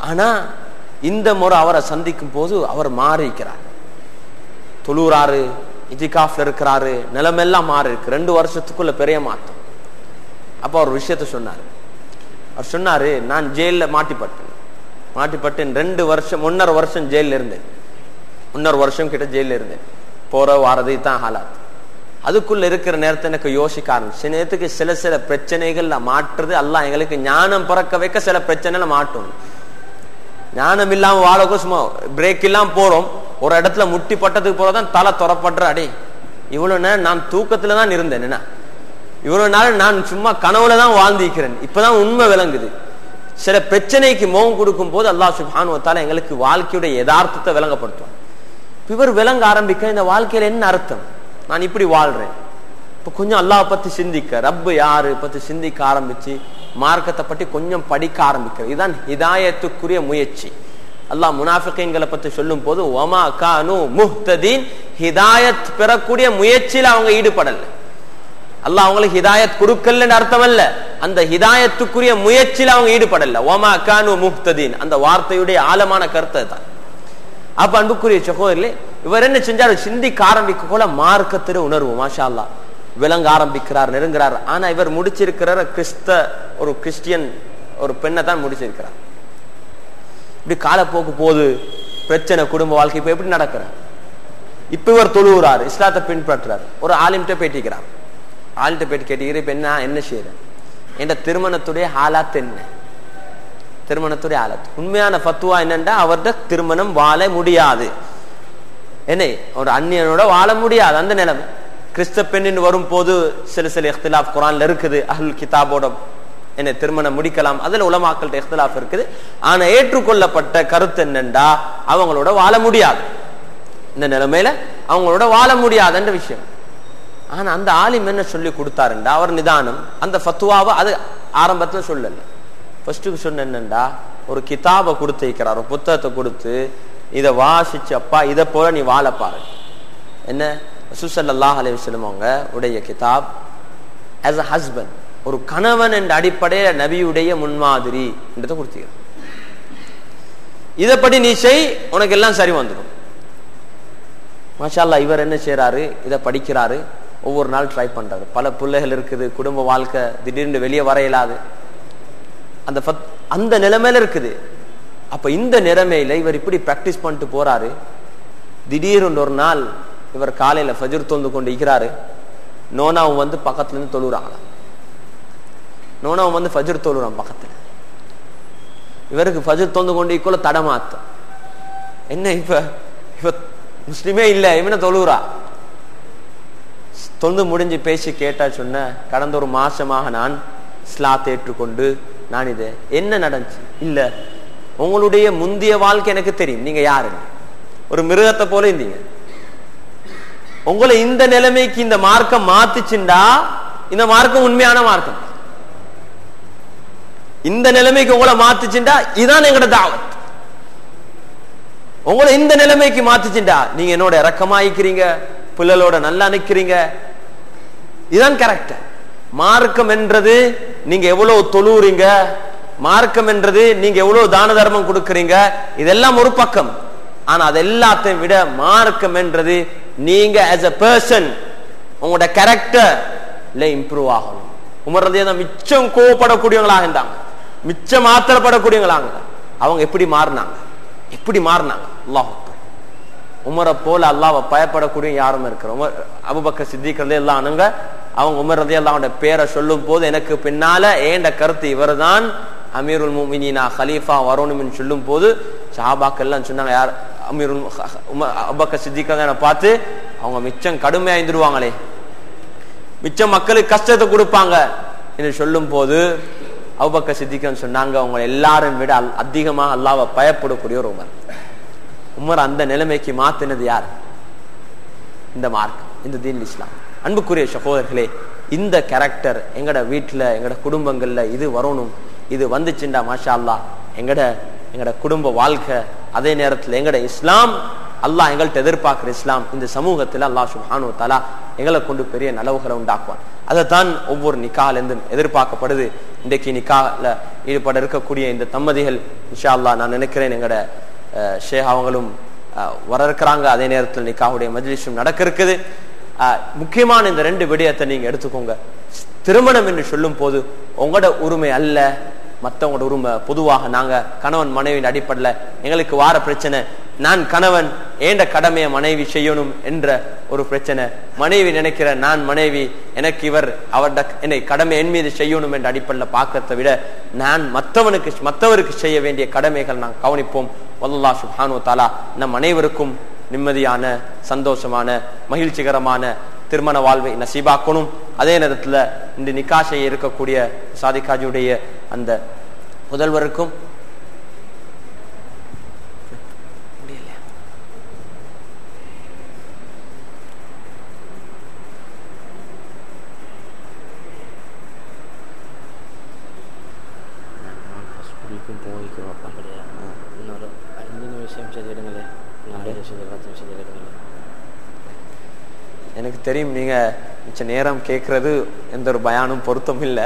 ஆனா இந்த முறை அவரை சந்திக்கும் போது அவர் மாறிக்கிறார், தொழுறாரு, இஜிகாஃப்ல இருக்கிறாரு, நிலமெல்லாம் மாறி இருக்கு, 2 வருஷத்துக்குள்ள பெரிய மாற்றம். அப்ப அவர் விஷயத்த சொன்னாரு. அவர் சொன்னாரு, நான் ஜெயில மாட்டிப்பட்டேன் 2 வருஷம் 1.5 வருஷம் ஜெயில இருந்தேன், 1.5 வருஷம் கிட்ட ஜெயில இருந்தேன், போற வாரதை தான் ஹாலாத். அதுக்குள்ள இருக்கிற நேரத்தை எனக்கு யோசிக்க ஆரம்பிச்சு, நேரத்துக்கு சில பிரச்சனைகள்ல மாற்றுறது அல்லாஹ் எங்களுக்கு ஞானம் பிறக்க வைக்க சில பிரச்சனைல மாட்டோம். ஞானம் இல்லாம வாழக்கோ சும்மா பிரேக் இல்லாம போறோம், ஒரு இடத்துல முட்டி பட்டதுக்கு போறதான் தலை துறப்படுற, அடே இவ்வளவு நேரம் நான் தூக்கத்துல தான் இருந்தேன், என்ன இவ்வளவு நாள் நான் சும்மா கனவுல தான் வாழ்ந்திருக்கிறேன், இப்பதான் உண்மை விளங்குது. சில பிரச்சனைக்கு முகம் கொடுக்கும் போது அல்லாஹ் சுப்ஹானஹு வ தஆலா எங்களுக்கு வாழ்க்கையுடைய யதார்த்தத்தை விளங்கப்படுத்துவான். இவர் விளங்க ஆரம்பிக்க இந்த வாழ்க்கையில என்ன அர்த்தம், நான் இப்படி வாழ்றேன், இப்ப கொஞ்சம் அல்லாஹ் பத்தி சிந்திக்க, ரப்பு யாரு பத்தி சிந்திக்க ஆரம்பிச்சு மார்க்கத்தை பற்றி கொஞ்சம் படிக்க ஆரம்பிக்கிறது. இதுதான் ஹிதாயத்துக்குரிய முயற்சி. அல்லாஹ் முனாஃபிகீன்களை பத்தி சொல்லும் போது வமா கானு முஹ்ததீன், ஹிதாயத் பெறக்கூடிய முயற்சியில அவங்க ஈடுபடல. அல்லாஹ் அவங்களுக்கு ஹிதாயத் கொடுக்கலன்னு அர்த்தம் அல்ல, அந்த ஹிதாயத்துக்குரிய முயற்சியில அவங்க ஈடுபடல. வமா கானு முஹ்ததீன் அந்த வார்த்தையுடைய ஆழமான கருத்தை தான். அப்ப அன்புக்குரிய சகோதரர்களே, இவர் என்ன செஞ்சாரு, சிந்திக்க ஆரம்பிக்க போல மார்க்கத்திற உணர்வு மாஷா அல்லாஹ் விளங்க ஆரம்பிக்கிறார், நெருங்குறார். ஆனா இவர் முடிச்சிருக்கிறார் ஒரு கிறிஸ்டியன் ஒரு பெண்ணை தான் முடிச்சிருக்கிறார். இப்படி காலப்போக்கு போது பிரச்சனை, குடும்ப வாழ்க்கை இப்ப எப்படி நடக்கிறார். இப்ப இவர் தொழுகிறார், இஸ்லாத்தை பின்பற்றுறார். ஒரு ஆலிம்கிட்ட பேட்டிக்கிறார், ஆலிட்ட பேட்டி கேட்டுக்கிற இப்ப என்ன செய்யற, என்ற திருமணத்துடைய ஹாலாத் என்ன, திருமணத்துடைய ஹாலாத் உண்மையான ஃபத்வா என்னன்னா அவர்கிட்ட திருமணம் வாழ முடியாது, என்ன ஒரு அந்நியனோட வாழ முடியாது அந்த நிலைமை. கிறிஸ்த பெண்ணின் வரும் போது சில இख्तिलाफ குர்ஆன்ல இருக்குது, அஹ்லுல் கிதாபோட என்ன திருமணம் முடிக்கலாம், அதுல உலமாக்கள்கிட்ட இख्तिलाफ இருக்குது. ஆனா ஏற்றுக்கொள்ளப்பட்ட கருத்து என்னண்டா அவங்களோட வாழ முடியாது, இந்த நிலைமையில அவங்களோட வாழ முடியாதுன்ற விஷயம். ஆனா அந்த ஆலிம் என்ன சொல்லி கொடுத்தாருண்டா, அவர் நிதானம் அந்த ஃபத்வாவை அது ஆரம்பத்துல சொல்லல, ஃபர்ஸ்ட்டுக்கு சொன்ன என்னண்டா ஒரு கிதாபை கொடுத்து வைக்கிறார், ஒரு புத்தகத்தை கொடுத்து இதை வாசிச்சு அப்பா இதை போல நீ வாழ பாரு. என்ன ரசூல் ஸல்லல்லாஹு அலைஹி வஸல்லம் அவங்க உடைய கிதாப் as a husband, ஒரு கணவன் என்ற அடிப்படையில நபியுடைய முன்மாதிரி என்றதை கொடுத்தீங்க. இதைப்படி நீ செய், உனக்கு எல்லாம் சரி வந்துடும். மாஷா அல்லாஹ் இவர் என்ன செய்யறாரு, இதை படிக்கிறாரு, ஒவ்வொரு நாள் ட்ரை பண்றாரு. பல பிள்ளைகள் இருக்குது, குடும்ப வாழ்க்கை திடீர்னு வெளியே வர இயலாது, அந்த நிலைமையில இருக்குது. அப்ப இந்த நிலைமையில இவர் இப்படி பிராக்டிஸ் பண்ணிட்டு போறாரு. திடீர்னு ஒரு நாள் இவர் காலையில ஃபஜ்ர் தொழுது கொண்டு இருக்கிறாரு, நோனாவும் வந்து பக்கத்துல இருந்து தொழுறாங்க. நோனாவும் வந்து ஃபஜ்ர் தொழுறான் பக்கத்துல. இவருக்கு ஃபஜ்ர் தொழுது கொண்டு இக்குள்ள தடமாத்தம், என்ன இப்ப முஸ்லிமே இல்ல, இவனை தொழுறா. தொழுது முடிஞ்சு பேசி கேட்டா சொன்ன, கடந்த ஒரு மாசமாக நான் இஸ்லாத்தை ஏற்றுக்கொண்டு நான் இது என்ன நடந்துச்சு இல்ல உங்களுடைய முந்தைய வாழ்க்கை எனக்கு தெரியும், நீங்க யாரு, ஒரு மிருகத்தை போல இருந்தீங்க. உங்களை இந்த நிலைமைக்கு இந்த மார்க்கம் மாத்துச்சுண்டா இந்த மார்க்கம் உண்மையான மார்க்கம். இந்த நிலைமைக்கு உங்களை மாத்துச்சுண்டா இதான் எங்கட தாவத். உங்களை இந்த நிலைமைக்கு மாத்துச்சுண்டா நீங்க என்னோட இறக்கமாயிக்கிறீங்க, பிள்ளைகளோட நல்லா நிக்கிறீங்க, இதுதான் கரெக்ட். மார்க்கம் என்றது நீங்க எவ்வளவு தொழுறீங்க, மார்க்கம் என்றது நீங்க எவ்வளவு தான தர்மம் கொடுக்கறீங்க, இதெல்லாம் ஒரு பக்கம். ஆனா அது எல்லாத்தையும் விட மார்க்கம் என்றது நீங்க as a person உங்களோட கேரக்டர்ல இம்ப்ரூவ் ஆகணும். உமர் ரலியல்லாஹு மிச்சம் கோவப்படக்கூடியவங்களாக இருந்தாங்க, மிச்சம் ஆத்திரப்படக்கூடியவங்களாங்க. அவங்க எப்படி மாறினாங்க, எப்படி மாறினாங்க? அல்லாஹ் உமரை போல அல்லாஹ்வை பயப்படக்கூடிய யாரும் இருக்கிற உமர் அபூபக்கர் சித்திக் ரலியல்லாஹு அன்ஹு அவங்க உமர் ரலியல்லாஹு அன்ஹு பேரை சொல்லும் போது எனக்கு பின்னால ஏண்ட கருத்து இவர்தான் அமீருல் முஃமினீனா கலீஃபா வரணும்னு சொல்லும் போது சஹாபாக்கள் எல்லாம் சொன்னாங்க, யார் அமீருல் அபூபக்கர் சித்திக் ரலியல்லாஹு பார்த்து அவங்க மிச்சம் கடுமையா இருந்துருவாங்களே, மிச்சம் மக்களுக்கு கஷ்டத்தை கொடுப்பாங்க என்று சொல்லும் போது அபூபக்கர் சித்திக் சொன்னாங்க, அவங்க எல்லாரும் விட அதிகமாக அல்லாஹ்வை பயப்படக்கூடிய ஒரு உமர் அந்த நிலைமைக்கு மாத்தினது யார்? இந்த மார்க்கம், இந்த தீன் இஸ்லாம். அன்புக்குரிய சகோதரர்களே, இந்த கேரக்டர் எங்கட வீட்டுல எங்கட குடும்பங்கள்ல இது வரணும். இது வந்துச்சுண்டா மாஷா அல்லாஹ் எங்கட குடும்ப வாழ்க்கை, அதே நேரத்தில் எங்கட இஸ்லாம், அல்லாஹ் எங்கள்கிட்ட எதிர்பார்க்கிற இஸ்லாம் இந்த சமூகத்துல அல்லாஹ் சுப்ஹானஹு வ தஆலா எங்களை கொண்டு பெரிய நலவுகளை உண்டாக்குவான். அதைத்தான் ஒவ்வொரு நிக்காஹ்லேருந்து எதிர்பார்க்கப்படுது. இன்றைக்கு நிக்காஹ்ல ஈடுபட இருக்கக்கூடிய இந்த தம்பதிகள் இன்ஷா அல்லாஹ் நான் நினைக்கிறேன் எங்கட ஷேக் அவங்களும் வர இருக்கிறாங்க, அதே நேரத்தில் நிக்காஹுடைய மஜ்லிஸும் நடக்க இருக்குது. முக்கியமான இந்த ரெண்டு விடயத்தை நீங்க எடுத்துக்கோங்க. திருமணம் என்று சொல்லும் போது உங்களோட உரிமை அல்ல, மற்றவங்களோட உரிமை. பொதுவாக நாங்க கணவன் மனைவியின் அடிப்படையில் எங்களுக்கு வார பிரச்சனை, நான் கணவன் ஏண்ட கடமையை மனைவி செய்யணும் என்ற ஒரு பிரச்சனை. மனைவி நினைக்கிற நான் மனைவி எனக்கு இவர் அவருடைய என்னை கடமை என் மீது செய்யணும் என்ற அடிப்படையில் பார்க்கறதை விட நான் மற்றவருக்கு செய்ய வேண்டிய கடமைகள் நான் கவனிப்போம். அல்லாஹ் சுப்ஹானஹு வ தஆலா நம் அனைவருக்கும் நிம்மதியான சந்தோஷமான மகிழ்ச்சிகரமான திருமண வாழ்வை நசீபாக்கணும். அதே நேரத்தில் இந்த நிக்கா செய்ய இருக்கக்கூடிய சாதிகாஜியுடைய அந்த முதல்வருக்கும் எனக்கு தெரியும் நீங்க மிச்ச நேரம் கேட்கறது எந்த ஒரு பயானும் பொருத்தம் இல்லை.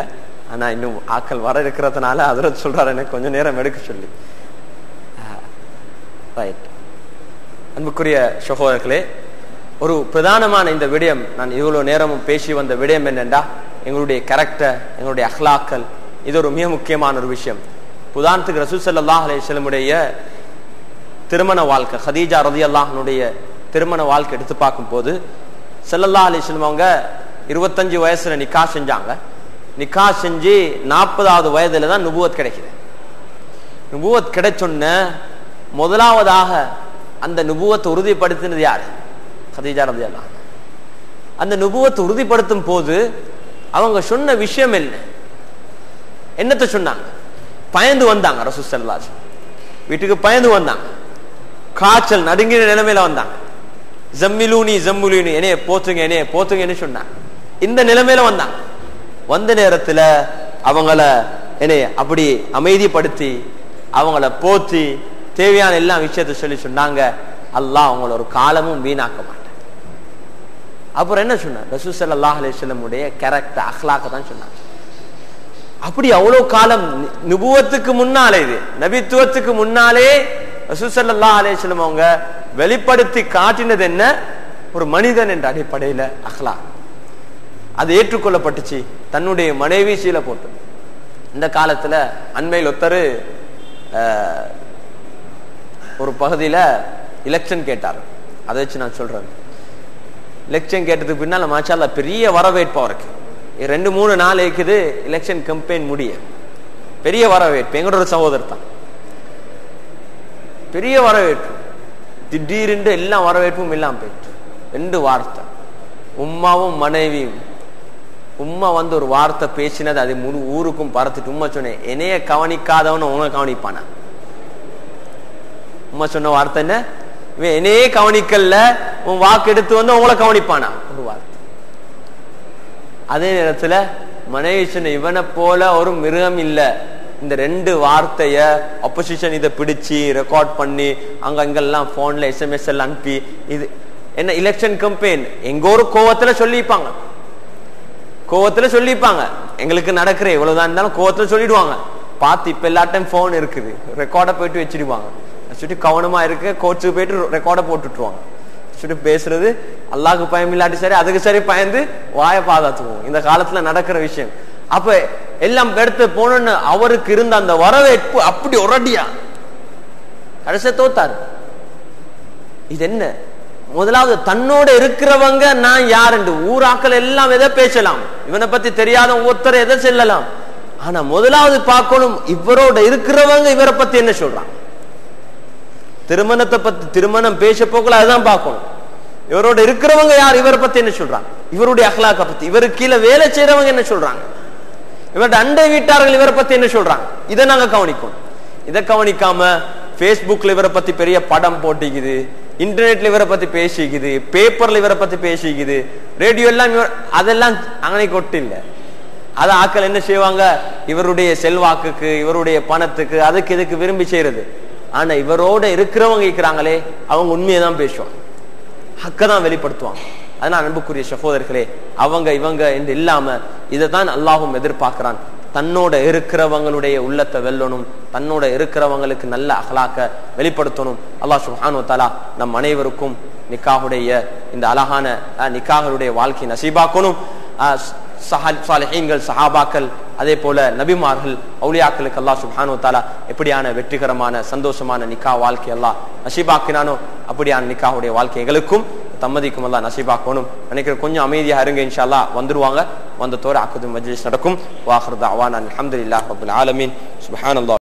ஆனா இன்னும் ஆக்கள் வர இருக்கிறதுனால அதில் சொல்றாரு எனக்கு கொஞ்சம் நேரம் எடுக்க சொல்லி. ரைட். அன்புக்குரிய சகோதரர்களே, ஒரு பிரதானமான இந்த விடயம், நான் இவ்வளவு நேரமும் பேசி வந்த விடயம் என்னென்றா எங்களுடைய கேரக்டர், எங்களுடைய அஹ்லாக்கள். இது ஒரு மிக முக்கியமான ஒரு விஷயம். உதாரணத்துக்கு ரசூல் ஸல்லல்லாஹு அலைஹி வஸல்லமுடைய திருமண வாழ்க்கை, ஹதீஜா ரலியல்லாஹு அன்ஹுடைய திருமண வாழ்க்கை எடுத்து பார்க்கும் போது ஸல்லல்லாஹு அலைஹி வஸல்லம் அவங்க 25 வயசுல நிக்கா செஞ்சாங்க. நிக்கா செஞ்சு 40வது வயதுல தான் நுபுவத் கிடைக்குது. நுபுவத் கிடைச்சொன்ன முதலாவதாக அந்த நுபுவத்தை உறுதிப்படுத்தினது யாரு? ஹதீஜா ரலியல்லாஹு அன்ஹா. அந்த நுபுவத்தை உறுதிப்படுத்தும் போது அவங்க சொன்ன விஷயம் என்னத்தை சொன்னாங்க? பயந்து வந்தாங்க. ரசூல் ஸல்லல்லாஹு அலைஹி வஸல்லம் வீட்டுக்கு பயந்து வந்தாங்க, காய்ச்சல் நடுங்கிற நிலைமையில வந்தாங்க. ஜம்மிலூனி ஜம்முலூனி, என்னைய போத்துங்கன்னு சொன்னாங்க. இந்த நிலைமையில வந்தாங்க. வந்த நேரத்துல அவங்கள என்னைய அப்படி அமைதிப்படுத்தி அவங்கள போத்தி தேவையான எல்லா விஷயத்த சொல்லி சொன்னாங்க, அல்லாஹ் அவங்கள ஒரு காலமும் வீணாக்க மாட்டாங்க. அப்புறம் என்ன சொன்னாங்க? ரசூல் ஸல்லல்லாஹு அலைஹி வஸல்லம் உடைய கேரக்டர் அக்லாக்க தான் சொன்னாங்க. அப்படி அவ்வளவு காலம் நுபுவத்துக்கு முன்னாலே, இது நபித்துவத்துக்கு முன்னாலே ரசூல் ஸல்லல்லாஹு அலைஹி வஸல்லம் அவங்க வெளிப்படுத்தி காட்டினது என்ன? ஒரு மனிதன் என்ற அடிப்படையில அக்லாக். அது ஏற்றுக்கொள்ளப்பட்டுச்சு. தன்னுடைய மனைவி சீல போட்டு இந்த காலத்துல அண்மையில் ஒருத்தர் ஒரு பகுதியில எலெக்ஷன் கேட்டார். அதை வச்சு நான் சொல்றேன். எலெக்ஷன் கேட்டதுக்கு பின்னால மாஷா அல்லாஹ் பெரிய வரவேற்பு அவருக்கு. 2-3 நாள் இருக்குது எலெக்ஷன் கம்பெயின் முடிய. பெரிய வரவேற்பு. எங்களோட சகோதரர் தான். பெரிய வரவேற்பு. திடீரென்று எல்லா வரவேற்பும் எல்லாம் போயிட்டு 2 வார்த்தை, உம்மாவும் மனைவியும். உம்மா வந்து ஒரு வார்த்தை பேசினது அது முழு ஊருக்கும் பறத்துட்டு உம்மா சொன்னேன், என்னைய கவனிக்காதவன உன கவனிப்பானா? உம்மா சொன்ன வார்த்தை என்ன? இவன் என்னையே கவனிக்கல, உன் வாக்கு எடுத்து வந்து உங்களை கவனிப்பானா, ஒரு வார்த்தை. அதே நேரத்துல மனைவி சொன்ன இவனை போல ஒரு மிருகம் இல்ல. இந்த 2 வார்த்தைய ஆப்போசிஷன் இதை பிடிச்சு ரெக்கார்ட் பண்ணி அங்கெல்லாம் போன்ல SMS எல்லாம் அனுப்பி, இது என்ன எலெக்ஷன் கம்பெயின் எங்க ஒரு கோவத்துல சொல்லிப்பாங்க, எங்களுக்கு நடக்கிற இவ்வளவுதான் இருந்தாலும் கோவத்துல சொல்லிடுவாங்க. பார்த்து இப்ப எல்லா டைம் போன் இருக்குது, ரெக்கார்ட போயிட்டு வச்சிடுவாங்க. சுட்டி கவனமா இருக்கு, கோச்சுக்கு போயிட்டு ரெக்கார்ட போட்டுட்டுருவாங்க. சுட்டி பேசுறது அல்லாஹ்க்கு பயம் இல்லாட்டி சரி, அதுக்கு சரி பயந்து வாய பாதுகாத்துக்குவோம். இந்த காலத்துல நடக்கிற விஷயம். அப்ப எல்லாம் எடுத்து போன அவருக்கு இருந்த அந்த வரவேற்பு அப்படி ஒரடியா கடைசி தோத்தாரு. இது என்ன? முதலாவது தன்னோட இருக்கிறவங்க நான் யார் என்று ஊராக்கள் எல்லாம் எதை பேசலாம், இவனை பத்தி தெரியாத ஒருத்தர் எதை செல்லலாம். ஆனா முதலாவது பார்க்கணும் இவரோட இருக்கிறவங்க இவரை பத்தி என்ன சொல்றாங்க. திருமணத்தை பத்தி, திருமணம் பேச போக்கல அதுதான் பார்க்கணும். இவரோட இருக்கிறவங்க யார், இவரை பத்தி என்ன சொல்றாங்க, இவருடைய அஹ்லாக்க பத்தி, இவருக்கு கீழே வேலை செய்யறவங்க என்ன சொல்றாங்க, இவருடைய அண்டை வீட்டார்கள் இவரை பத்தி என்ன சொல்றாங்க, இதை நாங்க கவனிக்கணும். இதை கவனிக்காம பேஸ்புக்ல இவரை பத்தி பெரிய படம் போட்டிக்குது, இன்டர்நெட்ல இவரை பத்தி பேசிக்குது, பேப்பர்ல இவரை பத்தி பேசிக்குது, ரேடியோ எல்லாம் அதெல்லாம் அங்கனை கொட்டு இல்ல. அத ஆக்கள் என்ன செய்வாங்க, இவருடைய செல்வாக்குக்கு, இவருடைய பணத்துக்கு, அதுக்கு இதுக்கு விரும்பி செய்யறது. ஆனா இவரோட இருக்கிறவங்க இருக்கிறாங்களே அவங்க உண்மையதான் பேசுவாங்க, ஹக்கதான் வெளிப்படுத்துவாங்க. அதனால அன்புக்குரிய சகோதரர்களே, அவங்க இவங்க என்று இல்லாம இதைதான் அல்லாஹும் எதிர்பார்க்கிறான். தன்னோட இருக்கிறவங்களுடைய உள்ளத்தை வெல்லணும், தன்னோட இருக்கிறவங்களுக்கு நல்ல அகலாக்க வெளிப்படுத்தணும். அல்லாஹ் சுப்ஹானஹு வ தஆலா நம் அனைவருக்கும் நிக்காஹுடைய இந்த அழகான நிக்காஹுடைய வாழ்க்கை நசீபாக்கணும். சாலிஹீன்கள், சஹாபாக்கள், அதே போல நபிமார்கள், அவுலியாக்களுக்கு அல்லாஹ் சுப்ஹானஹு வ தஆலா எப்படியான வெற்றிகரமான சந்தோஷமான நிக்கா வாழ்க்கை அல்லாஹ் நசீபாக்கினானோ அப்படியான நிக்காஹுடைய வாழ்க்கை எங்களுக்கும் தம்மதிக்கும் அல்லாஹ் நசீபாக்கணும். நினைக்கிற கொஞ்சம் அமைதியா இருங்க, இன்ஷா அல்லாஹ் வந்துருவாங்க. வந்த தோற அக்குது மஜ்லிஸ் நடக்கும். வாஹிர் தஅவானா அல்ஹம்துலில்லாஹி ரப்பில் ஆலமீன். சுப்ஹானல்லாஹ்.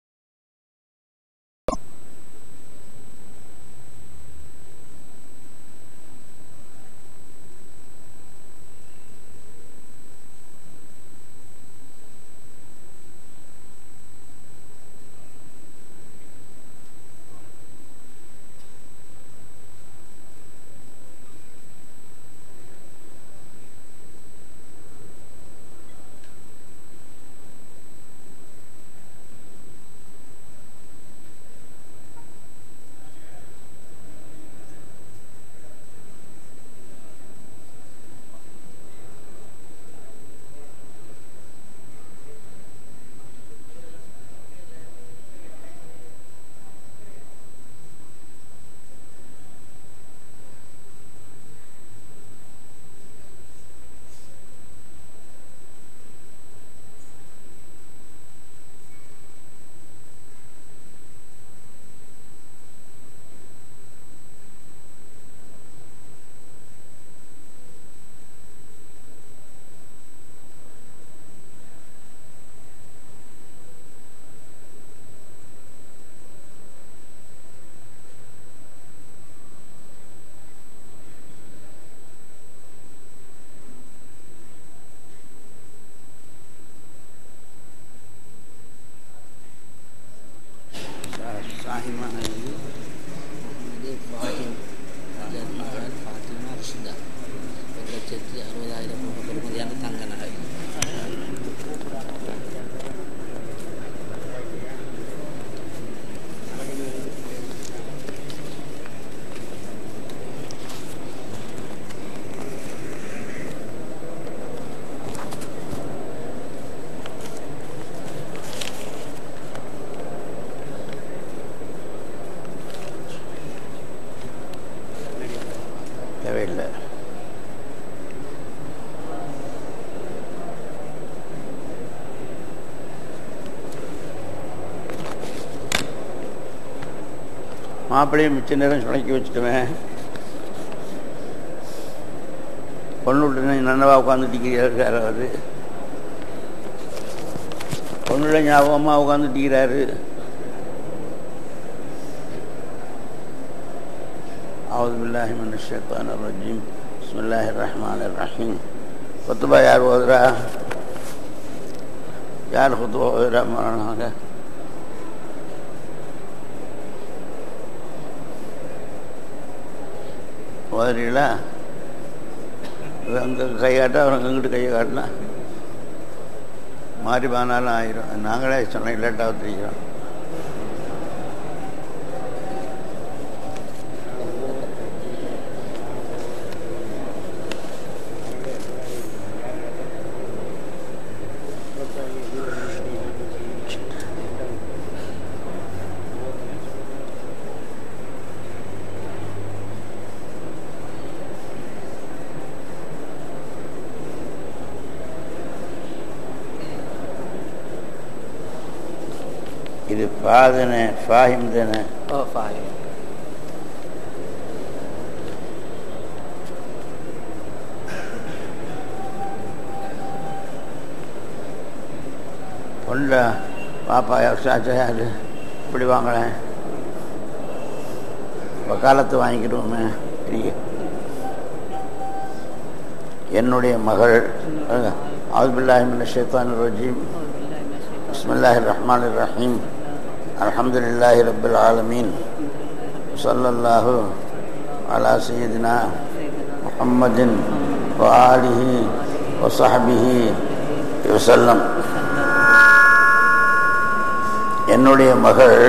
மாப்பிள்ளையும் மிச்ச நேரம் சுழக்கி வச்சுட்டுவேன். பொண்ணுள்ள நன்னவா உட்காந்துட்டிருக்காரு, அவர் பொண்ணுள்ள ஞாபகமா உட்காந்துட்டிருக்கிறாரு. அவுது பில்லாஹி மினஷ் ஷைத்தானிர் ரஜீம். பிஸ்மில்லாஹிர் ரஹ்மானிர் ரஹீம். குத்துபா யார் ஓதுறா? யார் குத்துபா ஓதுறா? மரணாங்க ஓதுறீங்களா? அங்கே கை காட்ட அவர் அங்கிட்டு கையை காட்டினா மாறி பானாலும் ஆயிரும். நாங்களே சொன்னோம் லேட்டாக தெரிக்கிறோம். இது பாதனை ஃபாஹிம் தானே? பொண்ணு பாப்பா அது இப்படி வாங்கலேன், வக்காலத்து வாங்கிக்கிடுவோமே. என்னுடைய மகள் அஊது பில்லாஹி மினஷ் ஷைத்தானிர் ரஜீம். பிஸ்மில்லாஹிர் ரஹ்மானிர் ரஹீம். அல்ஹம்துலில்லாஹி ரப்பில் ஆலமீன். ஸல்லல்லாஹு அலா சய்யிதினா முஹம்மதின் வ ஆலிஹி வ ஸஹ்பிஹி வஸல்லம். என்னுடைய மகள்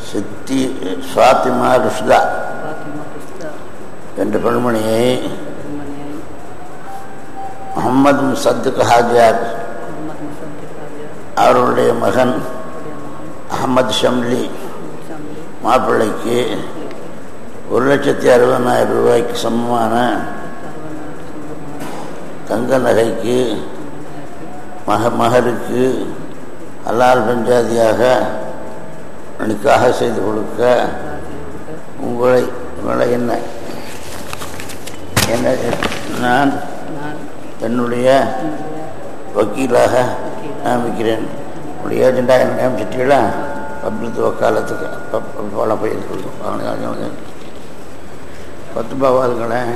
சித்தி ஃபாத்திமா ருஷ்தா என்ற பெண்மணியை முஹம்மது முசத்திக் ஹாஜியார் அவருடைய மகன் அஹமது ஷம்லி மாப்பிள்ளைக்கு 1,60,60,000 ரூபாய்க்கு சமமான தங்க நகைக்கு மகருக்கு ஹலால் பஞ்சாதியாக நிக்காஹ் செய்து கொடுக்க உங்களை என்ன நான் என்னுடைய வக்கீலாக நியமிக்கிறேன். உடைய ஏஜெண்டாக என்ன நியமிச்சிட்டீங்களா? பப்ளிக் வக்காலத்துக்கு போல போய் கொடுக்கும். 10 ரூபா வாதுங்களேன்.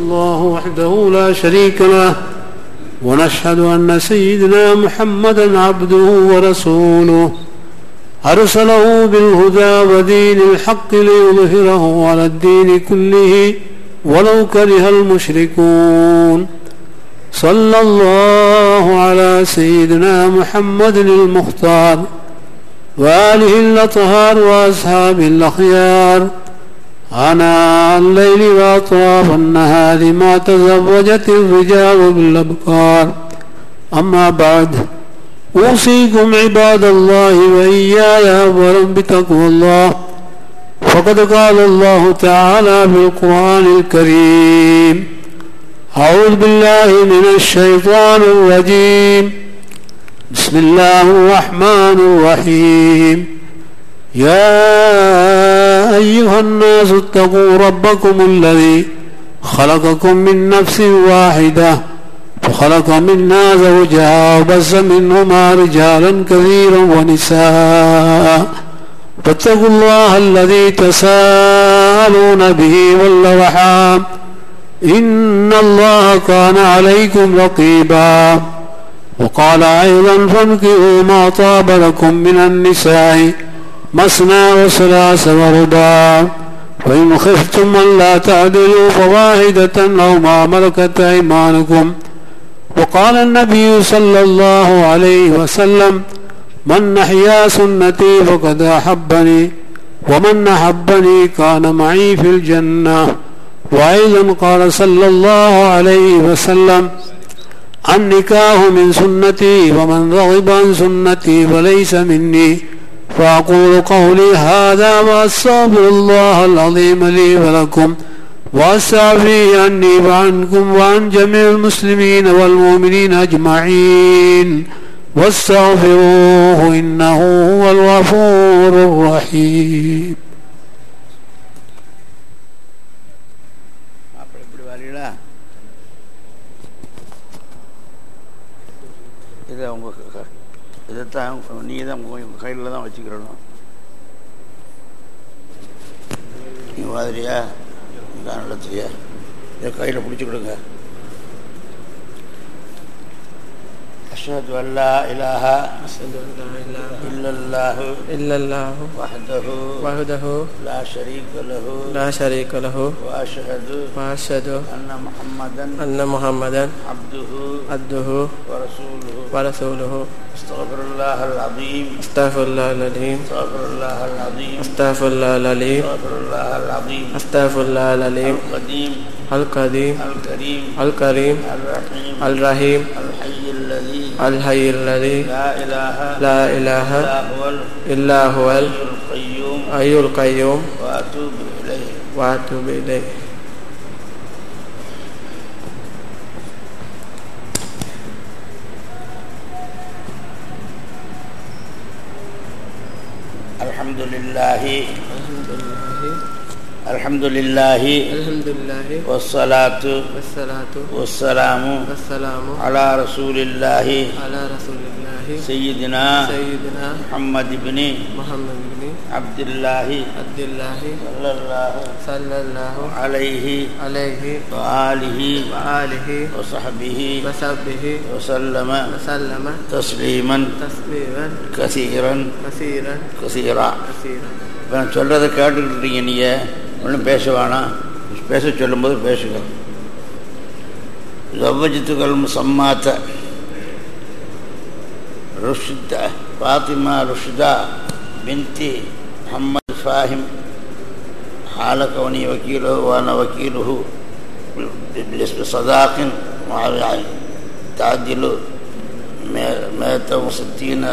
الله وحده لا شريك له ونشهد أن سيدنا محمدا عبده ورسوله أرسله بالهدى ودين الحق ليظهره على الدين كله ولو كره المشركون. صلى الله على سيدنا محمد المختار وآله الأطهار وأصحابه الأخيار آناء الليل وأطراف النهار ما تزوجت الرجال بالأبكار. أما بعد، أوصيكم عباد الله وإياي أولا بتقوى الله. فقد قال الله تعالى في القرآن الكريم: أعوذ بالله من الشيطان الرجيم. بسم الله الرحمن الرحيم. يا أيها الناس اتقوا ربكم الذي خلقكم من نفس واحدة وخلق منها زوجها وبث منهما رجالا كثيرا ونساء واتقوا الله الذي تساءلون به والأرحام إن الله كان عليكم رقيبا. وقال أيضا: فانكحوا ما طاب لكم من النساء مثنى وثلاث ورباع وإن خفتم ألا تعدلوا فواحدة أو ما ملكت أيمانكم. وقال النبي صلى الله عليه وسلم: من أحيا سنتي فقد أحبني ومن أحبني كان معي في الجنة. وأيضا قال صلى الله عليه وسلم: النكاح من سنتي ومن رغب عن سنتي فليس مني. فأقول قولي هذا وأستغفر الله العظيم لي ولكم وأستعفيه عني وعنكم وعن جميع المسلمين والمؤمنين أجمعين واستغفروه إنه هو الغفور الرحيم. கொடுத்தா நீ தான் கையில் தான் வச்சுக்கிறணும். நீ மாதிரியா நான் நடத்துறியா இதை கையில் பிடிச்சிக்கிடுங்க. அஷ்ஹது அல்லா இலாஹா இல்லல்லாஹு வஹ்தஹு லா ஷரீக லஹு வ அஷ்ஹது அன்ன முஹம்மதன் அப்துஹு வ ரசூலுஹு. அஸ்தக்ஃபிருல்லாஹல் அஸீம் அஸ்தக்ஃபிருல்லாஹல் அலீம் அஸ்தக்ஃபிருல்லாஹல் அலீம் அல் கதீம் அல் கரீம் அல் ரஹீம் அல் ஹய்யுல் லதீ லா இலாஹா இல்லா ஹுவல் ஹய்யுல் கய்யூம் வ அத்தூபு இலைஹ். அல்ஹம்துலில்லாஹி வஸ்ஸலாத்து வஸ்ஸலாமு அலா ரசூலில்லாஹி சய்யிதினா முஹம்மது இப்னி அப்துல்லாஹி ஸல்லல்லாஹு அலைஹி வ ஆலிஹி வ ஸஹ்பிஹி வஸல்லம தஸ்லீமன் கஸீரன் கஸீரா. இப்போ நான் சொல்கிறத கேட்டுக்கிட்டு இருக்கீங்க. நீங்கள் ஒன்றும் பேச வேணாம், பேச சொல்லும்போது பேசுங்க. ஜவ்வஜத்துகள் முசம்மாத்த ருஷ்தா ஃபாத்திமா ருஷ்தா பின்தி முஹம்மது ஃபாஹிம் حال كوني وكيله وأنا وكيله باسم صداق تعدل 160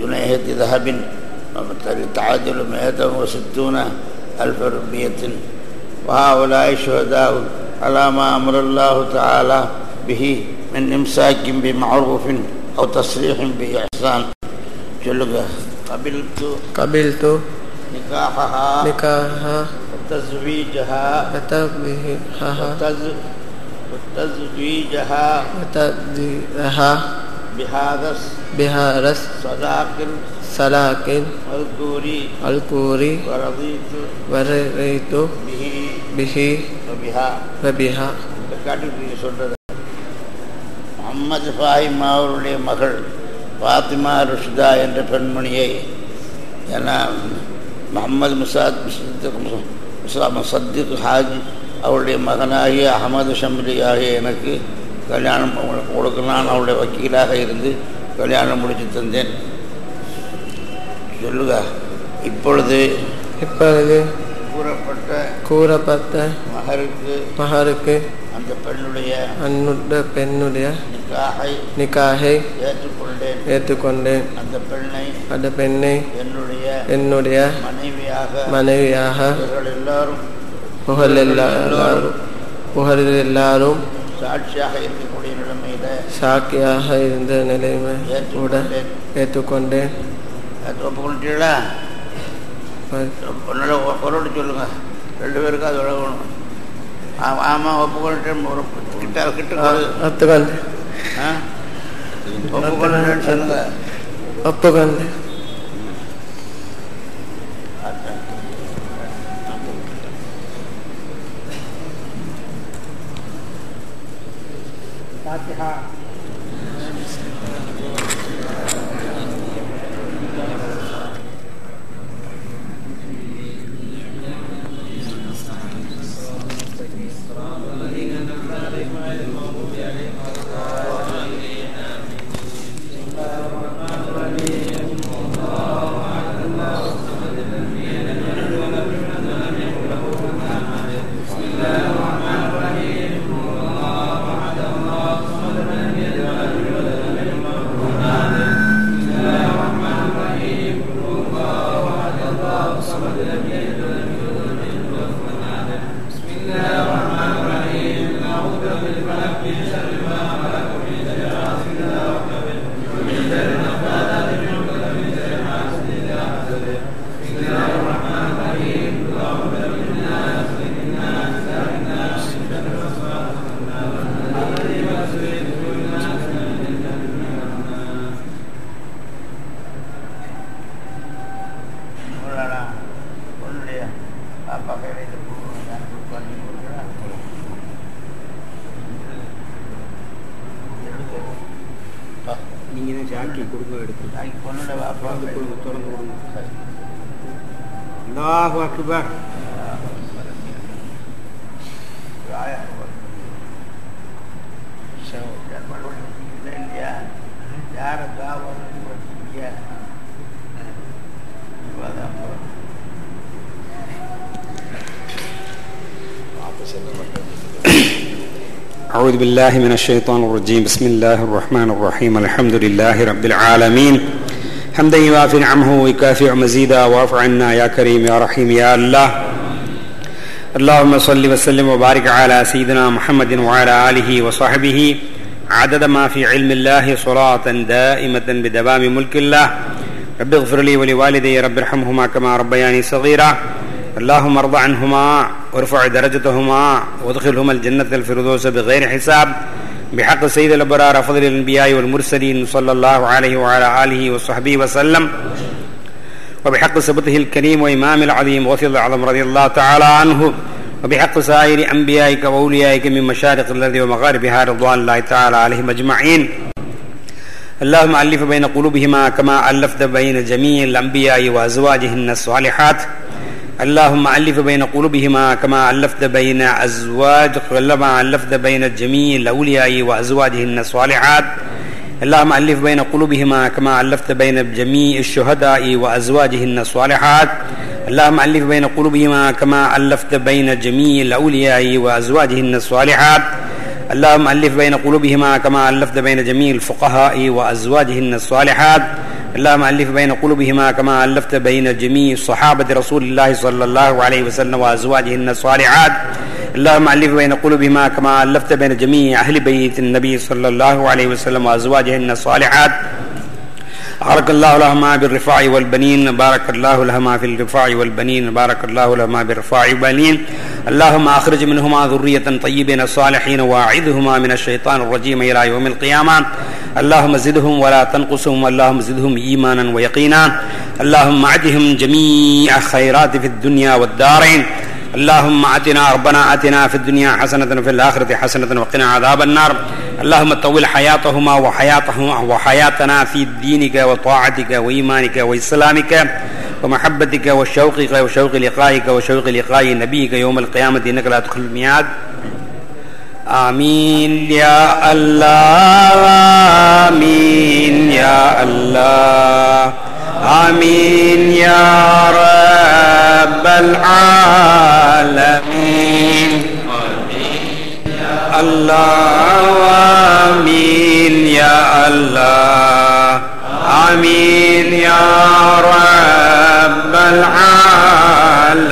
جنيهة ذهب تعادل 160,000 ربية. وهؤلاء شهداء على ما أمر الله تعالى به من إمساك بمعروف أو تصريح بإحسان. சொல்லுங்க. قبلت نكاحها وتزويجها بهذا صداق الكوري ورضيت به وبها. சொல்றது முஹம்மது ஃபாஹிம் அவருடைய மகள் ஃபாத்திமா ருஷ்தா என்ற பெண்மணியை ஏன்னா முஹம்மது முசத்திக் ஹாஜ் அவருடைய மகனாகிய அஹமது ஷம்ரி ஆகிய எனக்கு கல்யாணம் உங்களுக்கு நான் அவருடைய வக்கீலாக இருந்து கல்யாணம் முடித்து தந்தேன். சொல்லுங்க. இப்பொழுது கூறப்பட்ட மகருக்கு அந்த பெண்ணுடைய நிக்காஹை ஏற்றுக்கொண்டேன். அந்த பெண்ணை என்னுடைய மனைவியாக புகழ் எல்லாரும் சாட்சியாக இருந்த நிலைமை கூட ஏற்றுக்கொண்டேன். ஒப்புக்கொண்டீங்களா? சொல்லுங்க. 2 பேருக்கு அது உழகணும். ஆமாம் ஒப்புக்கொண்டேன். ஒப்புக்கொண்டேன் சொல்லுங்க. ஒப்புக்கொண்டேன். நீங்கள் தான் சாக்கி கொடுங்க எடுத்து பொண்ணோட வாப்பா திறந்து கொடுங்க. அல்லாஹு அக்பர். أعوذ بالله من الشيطان الرجيم. بسم الله الرحمن الرحيم. الحمد لله رب العالمين حمدا يوافي نعمه ويكافئ مزيدا واعف عنا يا كريم يا رحيم يا الله. اللهم صل وسلم وبارك على سيدنا محمد وعلى آله وصحبه عدد ما في علم الله صلاة دائمة بدوام ملك الله. رب اغفر لي ولوالدي رب ارحمهما كما ربياني صغيرا. اللهم ارض عنهما وارفع درجتهما وادخلهما الجنة الفردوس بغير حساب بحق سيد الأبرار أفضل الأنبياء والمرسلين صلى الله عليه وعلى آله وصحبه وسلم وبحق سبته الكريم وإمام العظيم وفي الأعظم رضي الله تعالى عنه وبحق سائر أنبيائك وأوليائك من مشارق الأرض ومغاربها رضوان الله تعالى عليهم أجمعين. اللهم ألف بين قلوبهما كما ألفت بين جميع الأنبياء وأزواجهن الصالحات. اللهم ألف بين قلوبهما كما ألفت بين ألفت بين جميع الأولياء وأزواجهن الصالحات. اللهم ألف بين قلوبهما كما ألفت بين جميع الشهداء وأزواجهن الصالحات. اللهم ألف بين قلوبهما كما ألفت بين جميع الأولياء وأزواجهن الصالحات. اللهم ألف بين قلوبهما كما ألفت بين جميع الفقهاء وأزواجهن الصالحات. اللهم ألف بين قلوبهما كما ألفت بين جميع صحابة رسول الله صلى الله عليه وسلم وأزواجهن الصالحات. اللهم ألف بين قلوبهما كما ألفت بين جميع أهل بيت النبي صلى الله عليه وسلم وأزواجهن الصالحات. بارك الله لهما بالرفاع والبنين. بارك الله لهما في الرفاع والبنين. بارك الله لهما بالرفاع والبنين. اللهم أخرج منهما ذرية طيبين الصالحين وأعذهما من الشيطان الرجيم إلى يوم القيامة. اللهم زدهم ولا تنقصهم. اللهم زدهم إيمانا ويقينا. اللهم أعطهم جميع خيرات في الدنيا والدارين. اللهم آتنا ربنا آتنا في الدنيا حسنة وفي الآخرة حسنة وقنا عذاب النار. اللهم طول حياتهما وحياتنا في دينك وطاعتك وإيمانك وإسلامك ومحبتك وشوق لقائك وشوق لقاء نبيك يوم القيامة إنك لا تخلف الميعاد. آمين يا الله. آمين يا الله. آمين يا رب العالمين. الله. آمين يا الله. آمين يا رب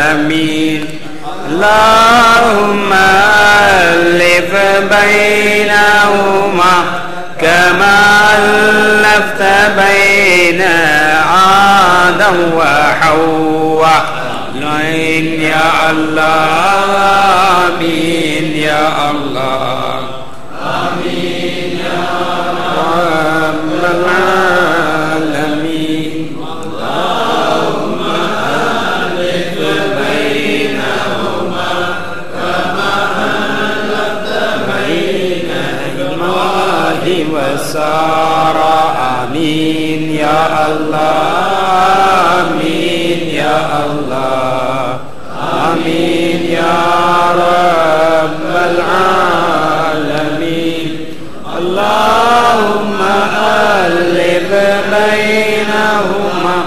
العالمين. اللهم ألف بينهما كما ألفت بين آدم وحواء. آمين يا الله. آمين يا الله. آمين يا رب العالمين. اللهم ألف بينهما كما ألفت بين الماء والسارة. آمين يا الله. آمين يا الله. آمين يا رب العالمين. اللهم ألف بينهما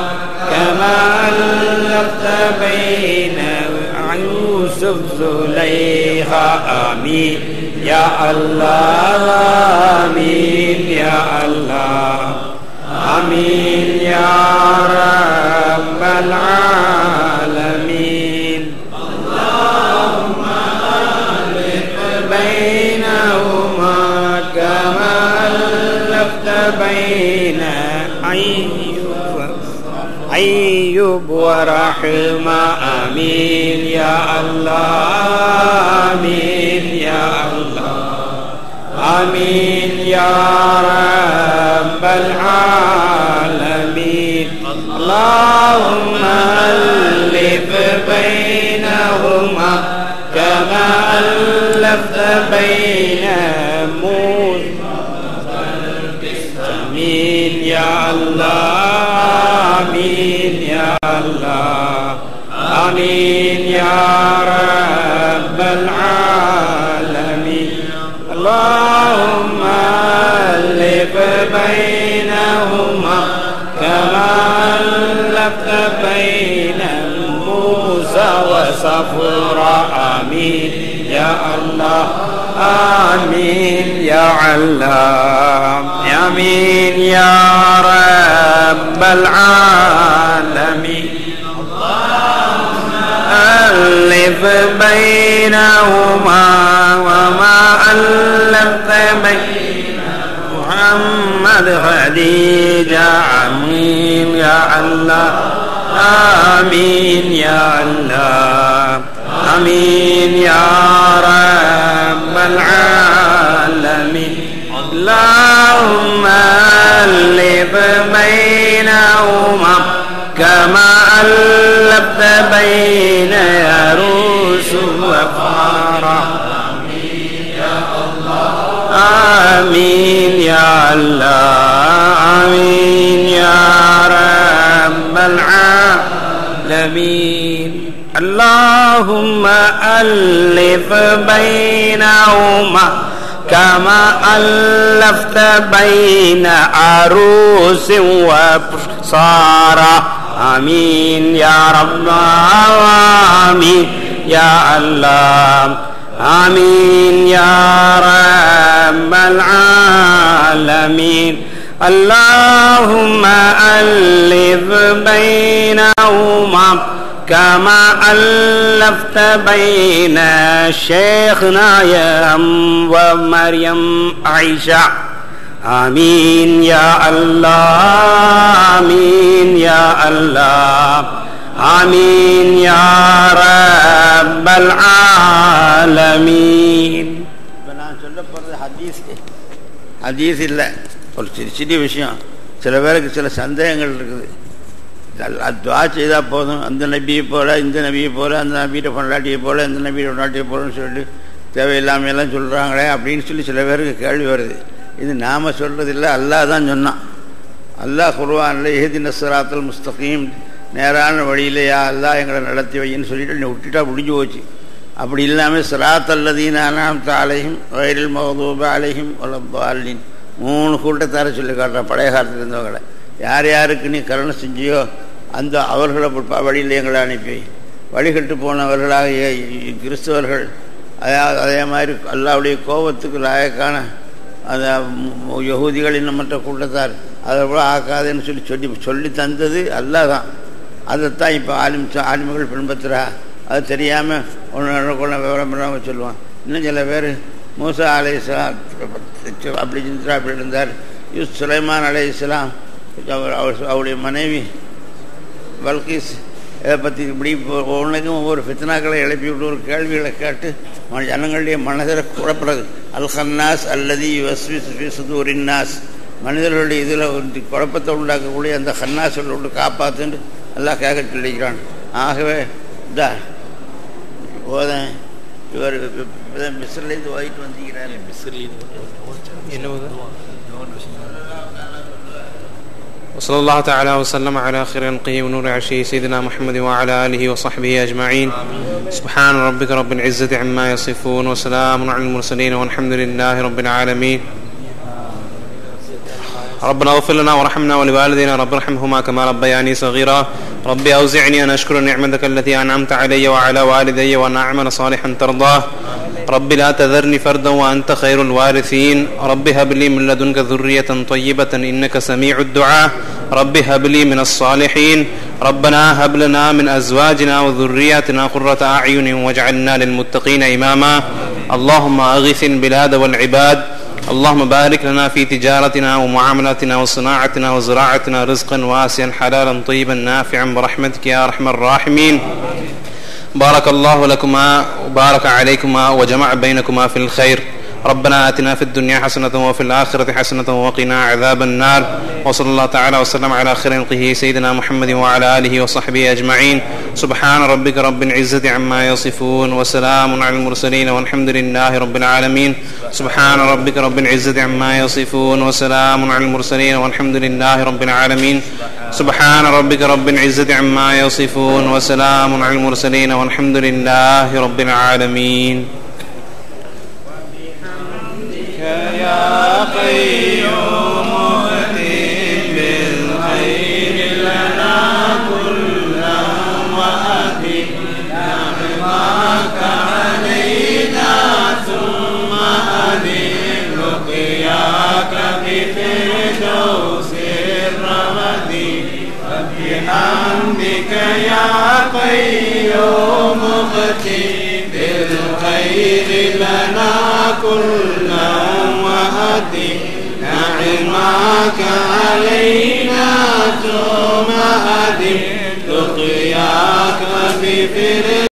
كما ألفت بين يوسف زليخا. آمين يا الله. آمين يا الله. آمين يا رب العالمين. اللهم ألف بينهما كما ألفت بين أيوب ورحمة. آمين يا الله. آمين يا الله. آمين يا رب العالمين. اللهم ألف بينهما كما ألفت بين موسى آمين يا الله آمين يا الله آمين يا رب العالمين اللهم ألف بينهما كما ألفت بين موسى وصفورا آمين يا الله آمين يا الله آمين يا رب العالمين اللهم ألف بينهما وما ألفت بين محمد خديجة آمين يا الله آمين يا الله آمين يا رب العالمين اللهم ألف بينهما كما ألفت بين يروس وفارة آمين يا الله آمين يا رب العالمين اللهم ألف بينهما كما ألفت بين عروس وبصارة آمين يا رب آمين يا الله آمين يا رب العالمين اللهم ألف بينهما كما ألفت بين شيخنا يا ومريم عائشة آمين يا الله آمين يا الله آمين يا رب العالمين. நான் சொல்ல போகிறது ஹதீஸ் இல்லை, ஒரு சிறிய விஷயம். சில பேருக்கு சில சந்தேகங்கள் இருக்குது. துவா செய்தால் போதும், அந்த நபியை போல இந்த நபியை போல அந்த நபியோட பொண்டாட்டியை போல இந்த நபியோட பொண்டாட்டியை போலன்னு சொல்லிட்டு தேவையில்லாமையெல்லாம் சொல்கிறாங்களே அப்படின்னு சொல்லி சில பேருக்கு கேள்வி வருது. இது நாம் சொல்கிறதில்லை, அல்லாஹ் தான் சொன்னான். அல்லாஹ் குர்ஆனில் இஹ்தின ஸிராத்தல் முஸ்தகீம், நேரான வழியிலையா அல்லாஹ் எங்களை நடத்தி வைன்னு சொல்லிட்டு நீ விட்டுட்டா முடிஞ்சு போச்சு. அப்படி இல்லாமல் ஸிராத்தல்லதீன அன்அம்த அலைஹிம் கைரில் மக்தூபி அலைஹிம் வலத்தாலின் 3 கூட்டத்தார சொல்லி காட்டுறான். பழைய காலத்தில் இருந்தவங்களை யார் யாருக்கு நீ கருணை செஞ்சியோ அந்த அவர்களை வழியில் எங்களை அனுப்பி வழிகட்டு போனவர்களாக கிறிஸ்தவர்கள், அதே மாதிரி அல்லாஹ்வுடைய கோபத்துக்கு லாயக்கான அந்த யஹூதிகள் இன்னும் மற்ற கூட்டத்தார் அதை போல ஆக்காதுன்னு சொல்லி தந்தது அல்லாஹ் தான். அதைத்தான் இப்போ ஆலிம்கள் பின்பற்றுறா. அது தெரியாமல் ஒன்று விவரம் இல்லாமல் சொல்லுவான். இன்னும் சில பேர் மூசா அலைஹிஸ்ஸலாம் அப்படி சிந்திரா அப்படி இருந்தார். சுலைமான் அலைஹிஸ்ஸலாம் அவருடைய மனைவி பல்கீஸ் இதை பற்றி இப்படி ஒன்றுக்கும் ஒவ்வொரு ஃபித்னாக்களை எழுப்பி விட்டு ஒரு கேள்விகளை கேட்டு ஜனங்களுடைய மனதில் குழப்பறது. அல் ஹன்னாஸ் அல்லது சுதூரின்னாஸ், மனிதர்களுடைய இதில் குழப்பத்தை உண்டாக்கக்கூடிய அந்த ஹன்னாஸ்களை விட்டு காப்பாற்றுன்னு எல்லாம் கேட்க சொல்லிக்கிறான். ஆகவே போதேன் இவர் மிஸ்ரிலேருந்து ஓதிட்டு வந்திக்கிறார். وصلى الله تعالى وسلم على خير خلقه ونور عرشه سيدنا محمد وعلى آله وصحبه أجمعين. سبحان ربك رب العزة عما يصفون وسلام على المرسلين والحمد لله رب العالمين. ربنا اغفر لنا وارحمنا ولوالدينا رب ارحمهما كما ربياني صغيرا. رب أوزعني أن أشكر نعمتك التي أنعمت علي وعلى والدي وأن أعمل صالحا ترضاه. رب لا تذرني فردا وأنت خير الوارثين. رب هب لي من لدنك ذرية طيبة إنك سميع الدعاء. رب هب لي من الصالحين. ربنا هب لنا من أزواجنا وذرياتنا قرة أعين واجعلنا للمتقين إماما. اللهم أغث البلاد والعباد. اللهم بارك لنا في تجارتنا ومعاملاتنا وصناعتنا وزراعتنا رزقا واسعا حلالا طيبا نافعا برحمتك يا أرحم الراحمين. بارك الله لكما وبارك عليكما وجمع بينكما في الخير. ربنا آتنا في الدنيا حسنة وفي الآخرة حسنة وقنا عذاب النار. وصلى الله تعالى وسلم على خير خلقه سيدنا محمد وعلى آله وصحبه أجمعين. سبحان ربك رب العزة عما يصفون وسلام على المرسلين والحمد لله رب العالمين. سبحان ربك رب العزة عما يصفون وسلام على المرسلين والحمد لله رب العالمين. سبحان ربك رب العزة عما يصفون وسلام على المرسلين والحمد لله رب العالمين. يا قيوم اهدم بالخير لنا كلا وأهدم نعمك علينا ثم أهدم لقياك بفردوس الرغد وبحمدك يا قيوم اهدم بالخير لنا كلا وأهدم نعمك علينا ثم أهدم لقياك بفردوس